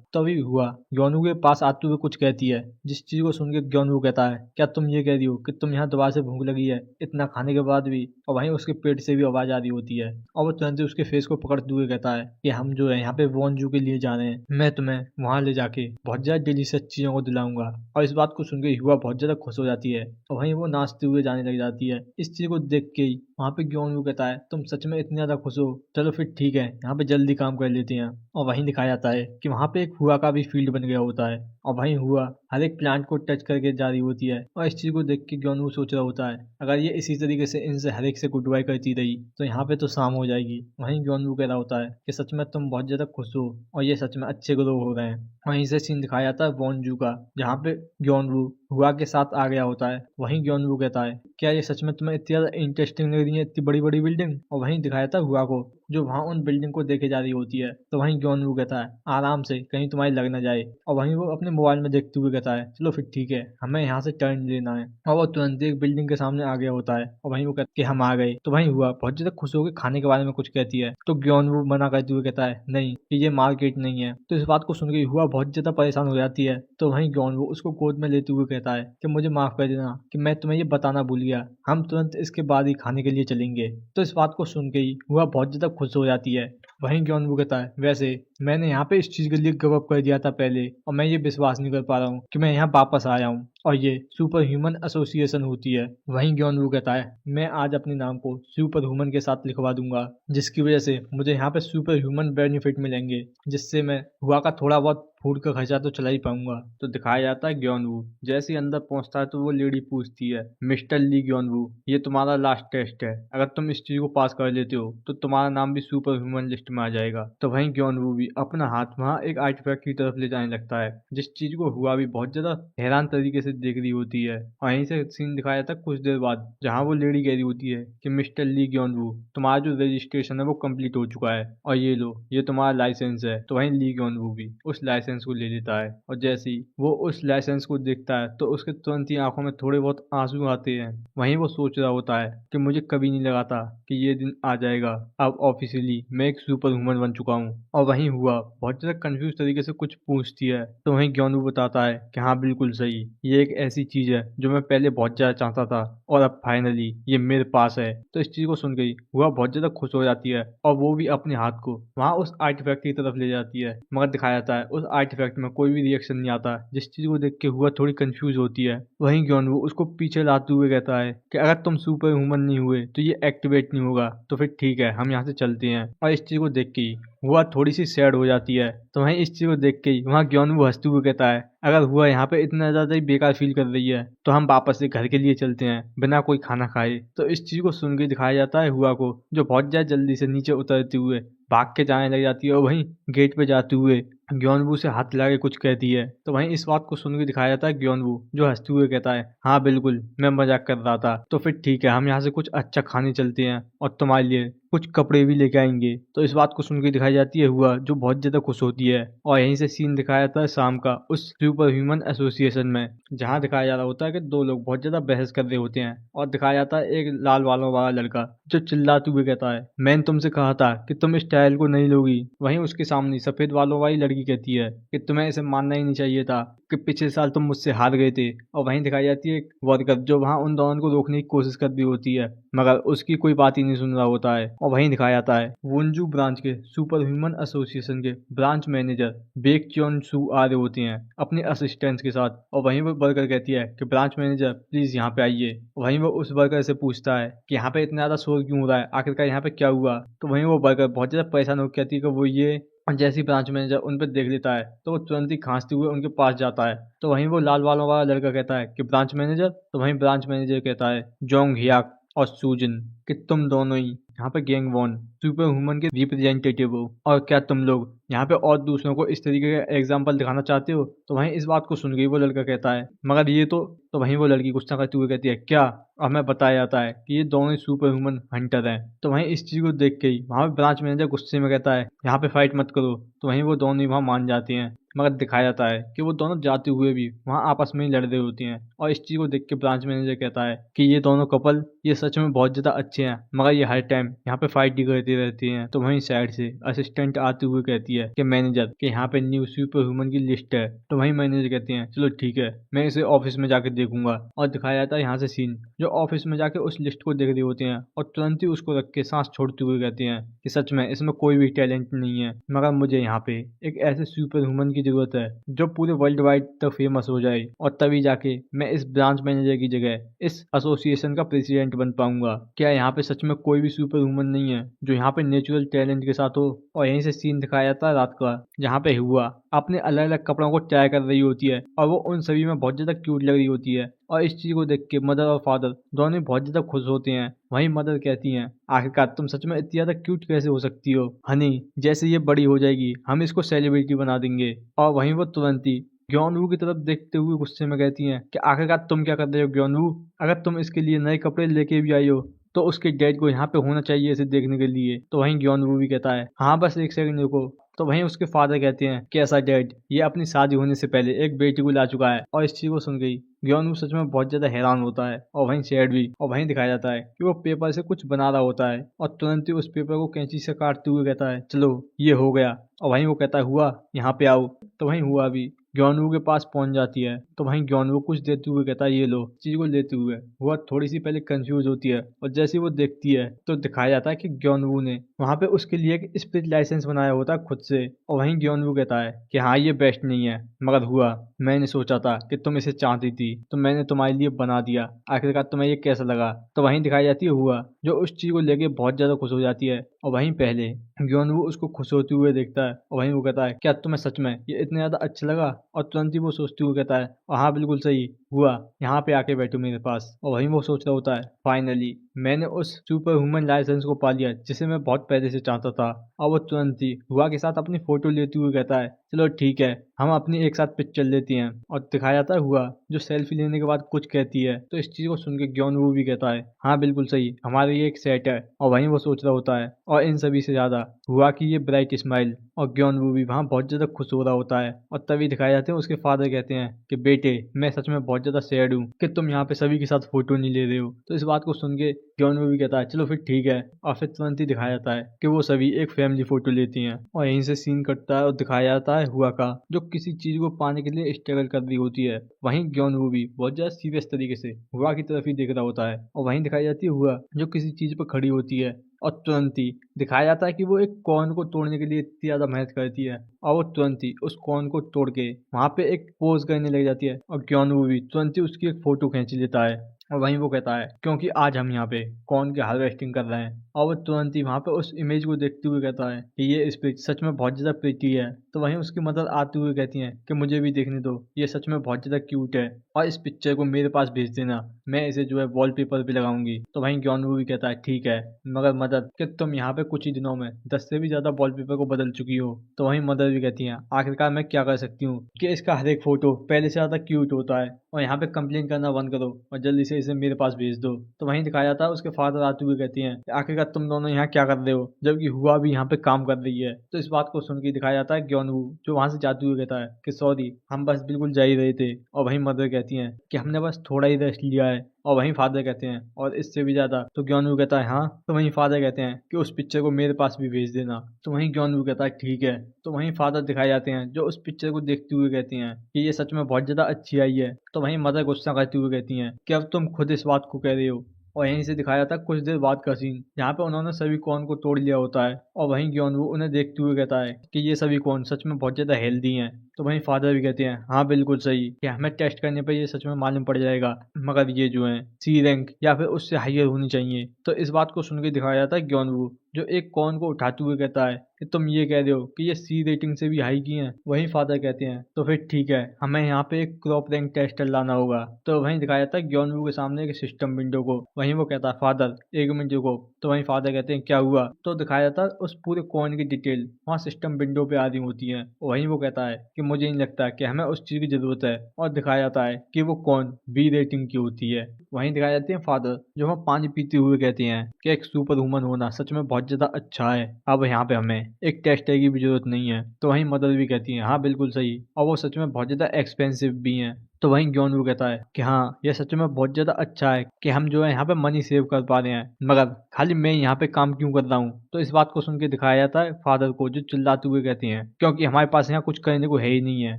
तभी हुआ ग्योनवू के पास आते हुए कुछ कहती है, जिस चीज को सुन के ग्योनवू कहता है क्या तुम ये कह रही हो कि तुम यहाँ दोबारा से भूख लगी है इतना खाने के बाद भी। और वहीं उसके पेट से भी आवाज आ रही होती है और वो तुरंत ही उसके फेस को पकड़ते हुए कहता है कि हम जो है यहाँ पे वॉनजू के लिए जा रहे हैं, मैं तुम्हें वहां ले जाके बहुत ज्यादा डिलीशियस चीजों को दिलाऊंगा। और इस बात को सुन के हुआ बहुत ज्यादा खुश हो जाती है और वहीं वो नाचते हुए जाने लग जाती है। इस चीज को देख के ही वहाँ पे ग्योनवू कहता है तुम सच में इतनी ज्यादा खुश हो, चलो फिर ठीक है यहाँ पे जल्दी काम कर लेते हैं। और वहीं दिखाया जाता है कि वहाँ पे एक हुआ का भी फील्ड बन गया होता है और वहीं हुआ हर एक प्लांट को टच करके जा रही होती है। और इस चीज को देख के ग्योनवू सोच रहा होता है अगर ये इसी तरीके से इनसे हर एक से गुड बाय करती रही तो यहाँ पे तो शाम हो जाएगी। वहीं ग्योनवू कह रहा होता है कि सच में तुम बहुत ज्यादा खुश हो और ये सच में अच्छे ग्रो हो रहे हैं। वहीं से सीन दिखाया जाता है वॉनजू का, जहाँ पे ग्योनवू हुआ के साथ आ गया होता है। वहीं ग्योनवू कहता है क्या ये सच में तुम्हें इतनी ज्यादा इंटरेस्टिंग लग रही है इतनी बड़ी बड़ी बिल्डिंग। और वहीं दिखाया था हुआ को जो वहां उन बिल्डिंग को देखे जा रही होती है। तो वहीं ग्योनवू कहता है आराम से कहीं तुम्हारी लग ना जाए। और वहीं वो अपने मोबाइल में देखते हुए कहता है चलो फिर ठीक है हमें यहाँ से टर्न लेना है। और वो तुरंत एक बिल्डिंग के सामने आ गया होता है और वहीं वो कहता है कि हम आ गए। तो वहीं हुआ बहुत ज्यादा खुश होकर खाने के बारे में कुछ कहती है तो ग्योनवू मना करते हुए कहता है नहीं ये मार्केट नहीं है। तो इस बात को सुनकर हुआ बहुत ज्यादा परेशान हो जाती है। तो वहीं ग्योनवू उसको गोद में लेते हुए कहता है कि मुझे माफ कर देना कि मैं तुम्हें ये बताना भूल गया, हम तुरंत इसके बाद ही खाने के लिए चलेंगे। तो इस बात को सुन के ही हुआ बहुत ज्यादा खुश हो जाती है। वहीं ग्योनवू कहता है वैसे मैंने यहाँ पे इस चीज के लिए गिव अप कर दिया था पहले और मैं ये विश्वास नहीं कर पा रहा हूँ कि मैं यहाँ वापस आया हूँ और ये सुपर ह्यूमन एसोसिएशन होती है। वहीं ग्योनवू कहता है मैं आज अपने नाम को सुपर ह्यूमन के साथ लिखवा दूंगा, जिसकी वजह से मुझे यहाँ पे सुपर ह्यूमन बेनिफिट मिलेंगे, जिससे मैं हुआ का थोड़ा बहुत फूड का खर्चा तो चला ही पाऊंगा। तो दिखाया जाता है ग्योनवू जैसे ही अंदर पहुंचता है तो वो लेडी पूछती है मिस्टर ली ग्योनवू ये तुम्हारा लास्ट टेस्ट है, अगर तुम इस चीज को पास कर लेते हो तो तुम्हारा नाम भी सुपर ह्यूमन लिस्ट में आ जाएगा। तो वहीं ग्योनवू भी अपना हाथ वहाँ एक आर्टिफैक्ट की तरफ ले जाने लगता है, जिस चीज को हुआ भी बहुत ज्यादा हैरान तरीके से देख रही होती है। और यहीं से सीन दिखाया जाता है कुछ देर बाद, जहाँ वो लेडी कह रही होती है कि मिस्टर ली ग्योनवू तुम्हारा जो रजिस्ट्रेशन है वो कंप्लीट हो चुका है और ये लो ये तुम्हारा लाइसेंस है। तो वहीं ली ग्योनवू भी उस लाइसेंस को ले लेता है और जैसे ही वो उस लाइसेंस को देखता है तो उसके तुरंत ही आंखों में थोड़े बहुत आंसू आते हैं। वहीं वो सोच रहा होता है कि मुझे कभी नहीं लगा था कि ये दिन आ जाएगा, अब ऑफिशियली मैं एक सुपर ह्यूमन बन चुका हूँ। और वहीं हुआ बहुत ज्यादा कंफ्यूज तरीके से कुछ पूछती है तो वहीं ग्योनवू बताता है कि हाँ बिल्कुल सही, ये एक ऐसी चीज है जो मैं पहले बहुत ज्यादा चाहता था और अब फाइनली ये मेरे पास है। तो इस चीज को सुन गई हुआ बहुत ज्यादा खुश हो जाती है और वो भी अपने हाथ को वहां उस आर्टिफैक्ट की तरफ ले जाती है। मगर दिखाया जाता है उस आर्टिफैक्ट में कोई भी रिएक्शन नहीं आता, जिस चीज को देख के हुआ थोड़ी कंफ्यूज होती है। वहीं ग्योनवू उसको पीछे लाते हुए कहता है कि अगर तुम सुपर ह्यूमन नहीं हुए तो ये एक्टिवेट नहीं होगा, तो फिर ठीक है हम यहाँ से चलते हैं। और इस चीज को देख के ही हुआ थोड़ी सी सैड हो जाती है। तो वहीं इस चीज को देख के ही वहाँ ग्योनवू हंसते हुए कहता है अगर हुआ यहाँ पे इतना ज्यादा ही बेकार फील कर रही है तो हम वापस से घर के लिए चलते हैं बिना कोई खाना खाए। तो इस चीज को सुन के दिखाया जाता है हुआ को जो बहुत ज्यादा जल्दी से नीचे उतरते हुए भाग के जाने लग जाती है और वहीं गेट पे जाते हुए ग्योनवू से हाथ लगा के कुछ कहती है। तो वहीं इस बात को सुन के दिखाया जाता है ग्योनवू जो हंसते हुए कहता है हाँ बिल्कुल मैं मजाक कर रहा था, तो फिर ठीक है हम यहाँ से कुछ अच्छा खाने चलते हैं और तुम्हारे लिए कुछ कपड़े भी लेके आएंगे। तो इस बात को सुन के दिखाई जाती है हुआ जो बहुत ज्यादा खुश होती है। और यहीं से सीन दिखाया जाता है शाम का उस सुपर ह्यूमन एसोसिएशन में, जहाँ दिखाया जा रहा होता है कि दो लोग बहुत ज्यादा बहस कर रहे होते हैं और दिखाया जाता है एक लाल बालों वाला लड़का जो चिल्लाते हुए कहता है मैंने तुमसे कहा था कि तुम इस टाइल को नहीं लोगी। वहीं उसके सामने सफेद बालों वाली लड़की कहती है कि तुम्हें इसे मानना ही नहीं चाहिए था कि पिछले साल तुम मुझसे हार गए थे। और वहीं दिखाई जाती है एक वर्कर जो वहां उन दोनों को रोकने की कोशिश कर रही होती है मगर उसकी कोई बात ही नहीं सुन रहा होता है। और वहीं दिखाया जाता है वुंजू ब्रांच के सुपर ह्यूमन एसोसिएशन के ब्रांच मैनेजर बेक च्योन सू आ रहे होते हैं अपने असिस्टेंट्स के साथ। और वहीं वो वर्कर कहती है कि ब्रांच मैनेजर प्लीज यहाँ पे आइए। वहीं वो उस वर्कर से पूछता है कि यहाँ पे इतना ज्यादा शोर क्यों हो रहा है, आखिरकार यहाँ पे क्या हुआ। तो वहीं वो वर्कर बहुत ज्यादा परेशान होकर कहती है कि वो ये, और जैसे ही ब्रांच मैनेजर उन पर देख लेता है तो वो तुरंत ही खांसते हुए उनके पास जाता है। तो वहीं वो लाल बालों वाला लड़का कहता है कि ब्रांच मैनेजर। तो वहीं ब्रांच मैनेजर कहता है जोंग हियाक और सूजिन कि तुम दोनों ही यहाँ पे गैंग वॉन सुपर ह्यूमन के रिप्रेजेंटेटिव हो और क्या तुम लोग यहाँ पे और दूसरों को इस तरीके का एग्जाम्पल दिखाना चाहते हो। तो वहीं इस बात को सुन के वो लड़का कहता है मगर ये तो वहीं वो लड़की गुस्सा करते हुए कहती है क्या। और हमें बताया जाता है कि ये दोनों ही सुपर ह्यूमन हंटर हैं। तो वहीं इस चीज को देख के ही वहाँ पे ब्रांच मैनेजर गुस्से में कहता है यहाँ पे फाइट मत करो। तो वहीं वो दोनों ही वहाँ मान जाते हैं मगर दिखाया जाता है कि वो दोनों जाते हुए भी वहाँ आपस में ही लड़ रही होती हैं। और इस चीज को देख के ब्रांच मैनेजर कहता है कि ये दोनों कपल ये सच में बहुत ज्यादा अच्छे हैं मगर ये हर टाइम यहाँ पे फाइट ही करती रहती हैं। तो वहीं साइड से असिस्टेंट आते हुए कहती है कि मैनेजर कि यहाँ पे न्यू सुपर ह्यूमन की लिस्ट है। तो वहीं मैनेजर कहते हैं चलो ठीक है मैं इसे ऑफिस में जाके देखूंगा। और दिखाया जाता है यहाँ से सीन जो ऑफिस में जाके उस लिस्ट को देख रहे होते हैं और तुरंत ही उसको रख के सांस छोड़ते हुए कहते हैं कि सच में इसमें कोई भी टैलेंट नहीं है मगर मुझे यहाँ पे एक ऐसे सुपर ह्यूमन की जरूरत है जो पूरे वर्ल्ड वाइड तक फेमस हो जाए और तभी जाके मैं इस ब्रांच मैनेजर की जगह इस एसोसिएशन का प्रेसिडेंट बन पाऊंगा। क्या यहाँ पे सच में कोई भी सुपर ह्यूमन नहीं है जो यहाँ पे नेचुरल टैलेंट के साथ हो। और यहीं से सीन दिखाया जाता है रात का जहाँ पे हुआ अपने अलग अलग कपड़ों को ट्राई कर रही होती है और वो उन सभी में बहुत ज्यादा क्यूट लग रही होती है। और इस चीज को देख के मदर और फादर दोनों ही बहुत ज्यादा खुश होते हैं। वहीं मदर कहती हैं आखिरकार तुम सच में इतनी ज्यादा क्यूट कैसे हो सकती हो हनी। जैसे ये बड़ी हो जाएगी हम इसको सेलिब्रिटी बना देंगे। और वहीं वो तुरंत ही ग्योनवू की तरफ देखते हुए गुस्से में कहती हैं कि आखिरकार तुम क्या कर रहे हो ग्योनवू। अगर तुम इसके लिए नए कपड़े लेके भी आई हो तो उसके डैड को यहाँ पे होना चाहिए इसे देखने के लिए। तो वहीं ग्योनवू भी कहता है हाँ बस एक सेकंड रुको। तो वहीं उसके फादर कहते हैं कि ऐसा डैड ये अपनी शादी होने से पहले एक बेटी को ला चुका है। और इस चीज को सुन गई ग्योनवू सच में बहुत ज्यादा हैरान होता है और वहीं सैड भी। और वहीं दिखाया जाता है कि वो पेपर से कुछ बना रहा होता है और तुरंत ही उस पेपर को कैंची से काटते हुए कहता है चलो ये हो गया। और वहीं वो कहता है हुआ यहाँ पे आओ। तो वहीं हुआ भी ग्योनवू के पास पहुंच जाती है। तो वहीं ग्योनवू कुछ देते हुए कहता है ये लो। चीज को लेते हुए हुआ थोड़ी सी पहले कंफ्यूज होती है और जैसे वो देखती है तो दिखाया जाता है कि ग्योनवू ने वहां पे उसके लिए एक स्पिरिट लाइसेंस बनाया होता है खुद से। और वहीं ग्योनवू कहता है कि हाँ ये बेस्ट नहीं है मगर हुआ मैंने सोचा था कि तुम इसे चाहती थी तो मैंने तुम्हारे लिए बना दिया। आखिरकार तुम्हें ये कैसा लगा। तो वहीं दिखाई जाती है हुआ जो उस चीज को लेके बहुत ज्यादा खुश हो जाती है। और वहीं पहले ग्योनवू उसको खुश होते हुए देखता है और वहीं वो कहता है क्या तुम्हें सच में ये इतना ज्यादा अच्छा लगा। और तुरंत ही वो सोचते हुए कहता है और हाँ बिल्कुल सही हुआ यहाँ पे आके बैठो मेरे पास। और वहीं वो सोच रहा होता है फाइनली मैंने उस सुपर ह्यूमन लाइसेंस को पा लिया जिसे मैं बहुत पहले से चाहता था। और वो तुरंत ही हुआ के साथ अपनी फोटो लेते हुए कहता है चलो ठीक है हम अपनी एक साथ पिक्चर लेती हैं। और दिखाया जाता है हुआ जो सेल्फी लेने के बाद कुछ कहती है। तो इस चीज को सुन के ग्योनवू भी कहता है हाँ बिल्कुल सही हमारे ये एक सेट है। और वहीं वो सोच रहा होता है और इन सभी से ज्यादा हुआ की ये ब्राइट स्माइल। और ग्योनवू भी वहाँ बहुत ज्यादा खुश हो रहा होता है। और तभी दिखाए जाते हैं उसके फादर कहते हैं कि बेटे मैं सच में बहुत ज्यादा सैड हूँ कि तुम यहाँ पे सभी के साथ फोटो नहीं ले रहे हो। तो इस बात को सुन के ग्योनवू भी कहता है चलो फिर ठीक है। और फिर तुरंत ही दिखाया जाता है कि वो सभी एक फैमिली फोटो लेती हैं। और यहीं से सीन कटता है और दिखाया जाता है हुआ का जो किसी चीज को पाने के लिए स्ट्रगल कर रही होती है। वहीं ग्योनवू भी बहुत ज्यादा सीरियस तरीके से हुआ की तरफ ही देख रहा होता है। और वहीं दिखाई जाती है हुआ जो किसी चीज पर खड़ी होती है और तुरंत ही दिखाया जाता है कि वो एक कॉर्न को तोड़ने के लिए इतनी ज्यादा मेहनत करती है। और वो तुरंत ही उस कॉर्न को तोड़ के वहां पे एक पोज करने लग जाती है। और ग्योनवू भी तुरंत ही उसकी एक फोटो खींच लेता है। और वहीं वो कहता है क्योंकि आज हम यहाँ पे कॉर्न की हार्वेस्टिंग कर रहे हैं। और वो तुरंत ही वहां पे उस इमेज को देखते हुए कहता है कि ये स्पिच सच में बहुत ज्यादा प्रीटी है। तो वहीं उसकी मदर आते हुए कहती है कि मुझे भी देखने दो ये सच में बहुत ज्यादा क्यूट है और इस पिक्चर को मेरे पास भेज देना मैं इसे जो है वॉलपेपर पे लगाऊंगी। तो वहीं ग्योनवू भी कहता है ठीक है मगर मदर कि तुम यहाँ पे कुछ ही दिनों में 10 से भी ज्यादा वॉलपेपर को बदल चुकी हो। तो वहीं मदर भी कहती है आखिरकार मैं क्या कर सकती हूँ कि इसका हर एक फोटो पहले से ज्यादा क्यूट होता है। और यहाँ पे कंप्लेन करना बंद करो और जल्दी से इसे मेरे पास भेज दो। तो वहीं दिखाया जाता है उसके फादर आते हुए कहती हैं आखिरकार तुम दोनों यहाँ क्या कर रहे हो जबकि हुआ भी यहाँ पे काम कर रही है। तो इस बात को सुन के दिखाया जाता है ग्योनवू जो वहां से जाते हुए कहता है कि सॉरी हम बस बिल्कुल जा ही रहे थे। और वहीं मदर कहती हैं कि हमने बस थोड़ा ही रेस्ट लिया है। और वहीं फादर कहते हैं और इससे भी ज्यादा। तो ग्योनवू कहता है हाँ। तो वहीं फादर कहते हैं कि उस पिक्चर को मेरे पास भी भेज देना। तो वहीं ग्योनवू कहता है ठीक है। तो वहीं फादर दिखाए जाते हैं जो उस पिक्चर को देखते हुए कहते हैं कि ये सच में बहुत ज्यादा अच्छी आई है। तो वहीं मदर गुस्सा करते हुए कहती हैं कि अब तुम खुद इस बात को कह रहे हो। और यहीं से दिखाया जाता है कुछ देर बाद का सीन जहाँ पे उन्होंने सभी कॉर्न को तोड़ लिया होता है। और वहीं ग्योनवू उन्हें देखते हुए कहता है कि ये सभी कॉर्न सच में बहुत ज्यादा हेल्दी हैं। तो वहीं फादर भी कहते हैं हाँ बिल्कुल सही, कि हमें टेस्ट करने पर ये सच में मालूम पड़ जाएगा, मगर ये जो है सी रैंक या फिर उससे हाइयर होनी चाहिए। तो इस बात को सुन के दिखाया जाता है ग्योनवू, जो एक कॉर्न को उठाते हुए कहता है कि तुम ये कह रहे हो कि ये सी रेटिंग से भी हाई की हैं। वहीं फादर कहते हैं तो फिर ठीक है, हमें यहाँ पे एक क्रॉप रैंक टेस्टर लाना होगा। तो वहीं दिखाया जाता है ग्योनवू के सामने एक सिस्टम विंडो को। वहीं वो कहता है फादर एक मिनट रुको। तो वहीं फादर कहते हैं क्या हुआ। तो दिखाया जाता है उस पूरे कॉइन की डिटेल वहाँ सिस्टम विंडो पे आ रही होती है। वहीं वो कहता है कि मुझे नहीं लगता कि हमें उस चीज की जरूरत है, और दिखाया जाता है कि वो कॉइन बी रेटिंग की होती है। वहीं दिखाई जाती है फादर जो वहाँ पानी पीते हुए कहते हैं कि एक सुपर वुमन होना सच में बहुत ज्यादा अच्छा है, अब यहाँ पे हमें एक टेस्टर की भी जरूरत नहीं है। तो वहीं मदर भी कहती है हाँ बिल्कुल सही, और वो सच में बहुत ज्यादा एक्सपेंसिव भी है। तो वहीं ग्योनवू कहता है कि हाँ यह सच में बहुत ज्यादा अच्छा है कि हम जो है यहाँ पे मनी सेव कर पा रहे हैं, मगर खाली मैं यहाँ पे काम क्यों कर रहा हूँ। तो इस बात को सुन के दिखाया जाता है फादर को, जो चिल्लाते हुए कहते हैं क्योंकि हमारे पास यहाँ कुछ करने को है ही नहीं है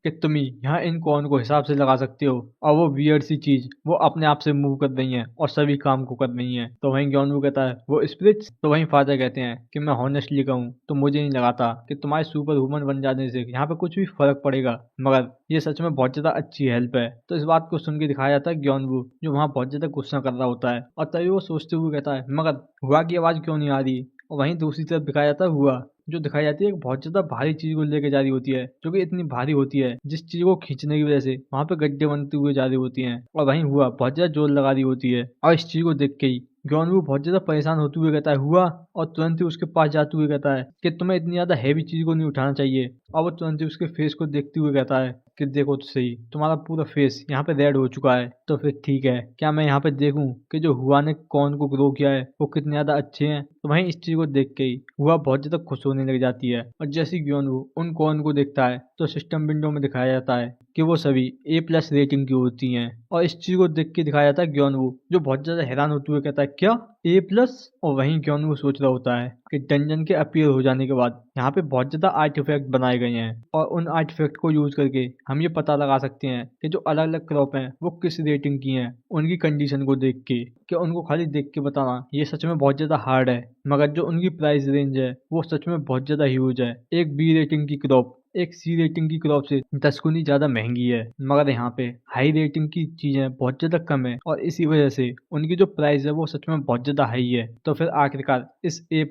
कि तुम ही यहाँ इन कॉइन को हिसाब से लगा सकते हो, और वो वियर्ड सी चीज वो अपने आप से मूव कर रही है और सभी काम को कर रही है। तो वहीं ग्योनवू कहता है वो स्पिरिट्स। तो वहीं फादर कहते हैं कि मैं हॉनेस्टली कहूँ तो मुझे नहीं लगाता कि तुम्हारे सुपर वुमन बन जाने से यहाँ पे कुछ भी फर्क पड़ेगा, मगर ये सच में बहुत ज्यादा अच्छी हेल्प है। तो इस बात को सुन के दिखाया जाता है ग्योनवू जो वहाँ बहुत ज्यादा गुस्सा कर रहा होता है, और तभी वो सोचते हुए कहता है मगर हुआ की आवाज क्यों नहीं आ रही। और वहीं दूसरी तरफ दिखाया जाता है हुआ जो दिखाई जाती है एक बहुत ज्यादा भारी चीज को लेके जा रही होती है, जो कि इतनी भारी होती है जिस चीज को खींचने की वजह से वहां पे गड्ढे बनते हुए जा रही होती हैं। और वहीं हुआ बहुत ज्यादा जोर लगा रही होती है, और इस चीज को देख के ही ग्योनवू बहुत ज्यादा परेशान होते हुए कहता है हुआ, और तुरंत ही उसके पास जाते हुए कहता है कि तुम्हें इतनी ज्यादा हैवी चीज को नहीं उठाना चाहिए। और वो तुरंत ही उसके फेस को देखते हुए कहता है कि देखो तो सही, तुम्हारा पूरा फेस यहाँ पे रेड हो चुका है। तो फिर ठीक है, क्या मैं यहाँ पे देखूं कि जो हुआ ने कौन को ग्रो किया है वो कितने ज्यादा अच्छे हैं। तो वहीं इस चीज को देख के ही हुआ बहुत ज्यादा खुश होने लग जाती है, और जैसे ग्योनवू उन कौन को देखता है तो सिस्टम विंडो में दिखाया जाता है कि वो सभी A+ रेटिंग की होती हैं। और इस चीज को देख के दिखाया जाता है ग्योनवू जो बहुत ज्यादा हैरान होते हुए कहता है क्या A+। और वहीं ग्योनवू सोच रहा होता है कि डंजन के अपीयर हो जाने के बाद यहाँ पे बहुत ज्यादा आर्टिफैक्ट बनाए गए हैं, और उन आर्टिफैक्ट को यूज करके हम ये पता लगा सकते हैं कि जो अलग अलग क्रॉप हैं वो किस रेटिंग की हैं, उनकी कंडीशन को देख के। कि उनको खाली देख के बताना ये सच में बहुत ज्यादा हार्ड है, मगर जो उनकी प्राइस रेंज है वो सच में बहुत ज्यादा ह्यूज है। एक बी रेटिंग की क्रॉप एक सी रेटिंग की क्रॉप से 10 गुनी ज्यादा महंगी है, मगर यहाँ पे हाई रेटिंग की चीजें बहुत ज्यादा कम है, और इसी वजह से उनकी जो प्राइस है वो सच में बहुत ज्यादा हाई है। तो फिर आखिरकार इस A+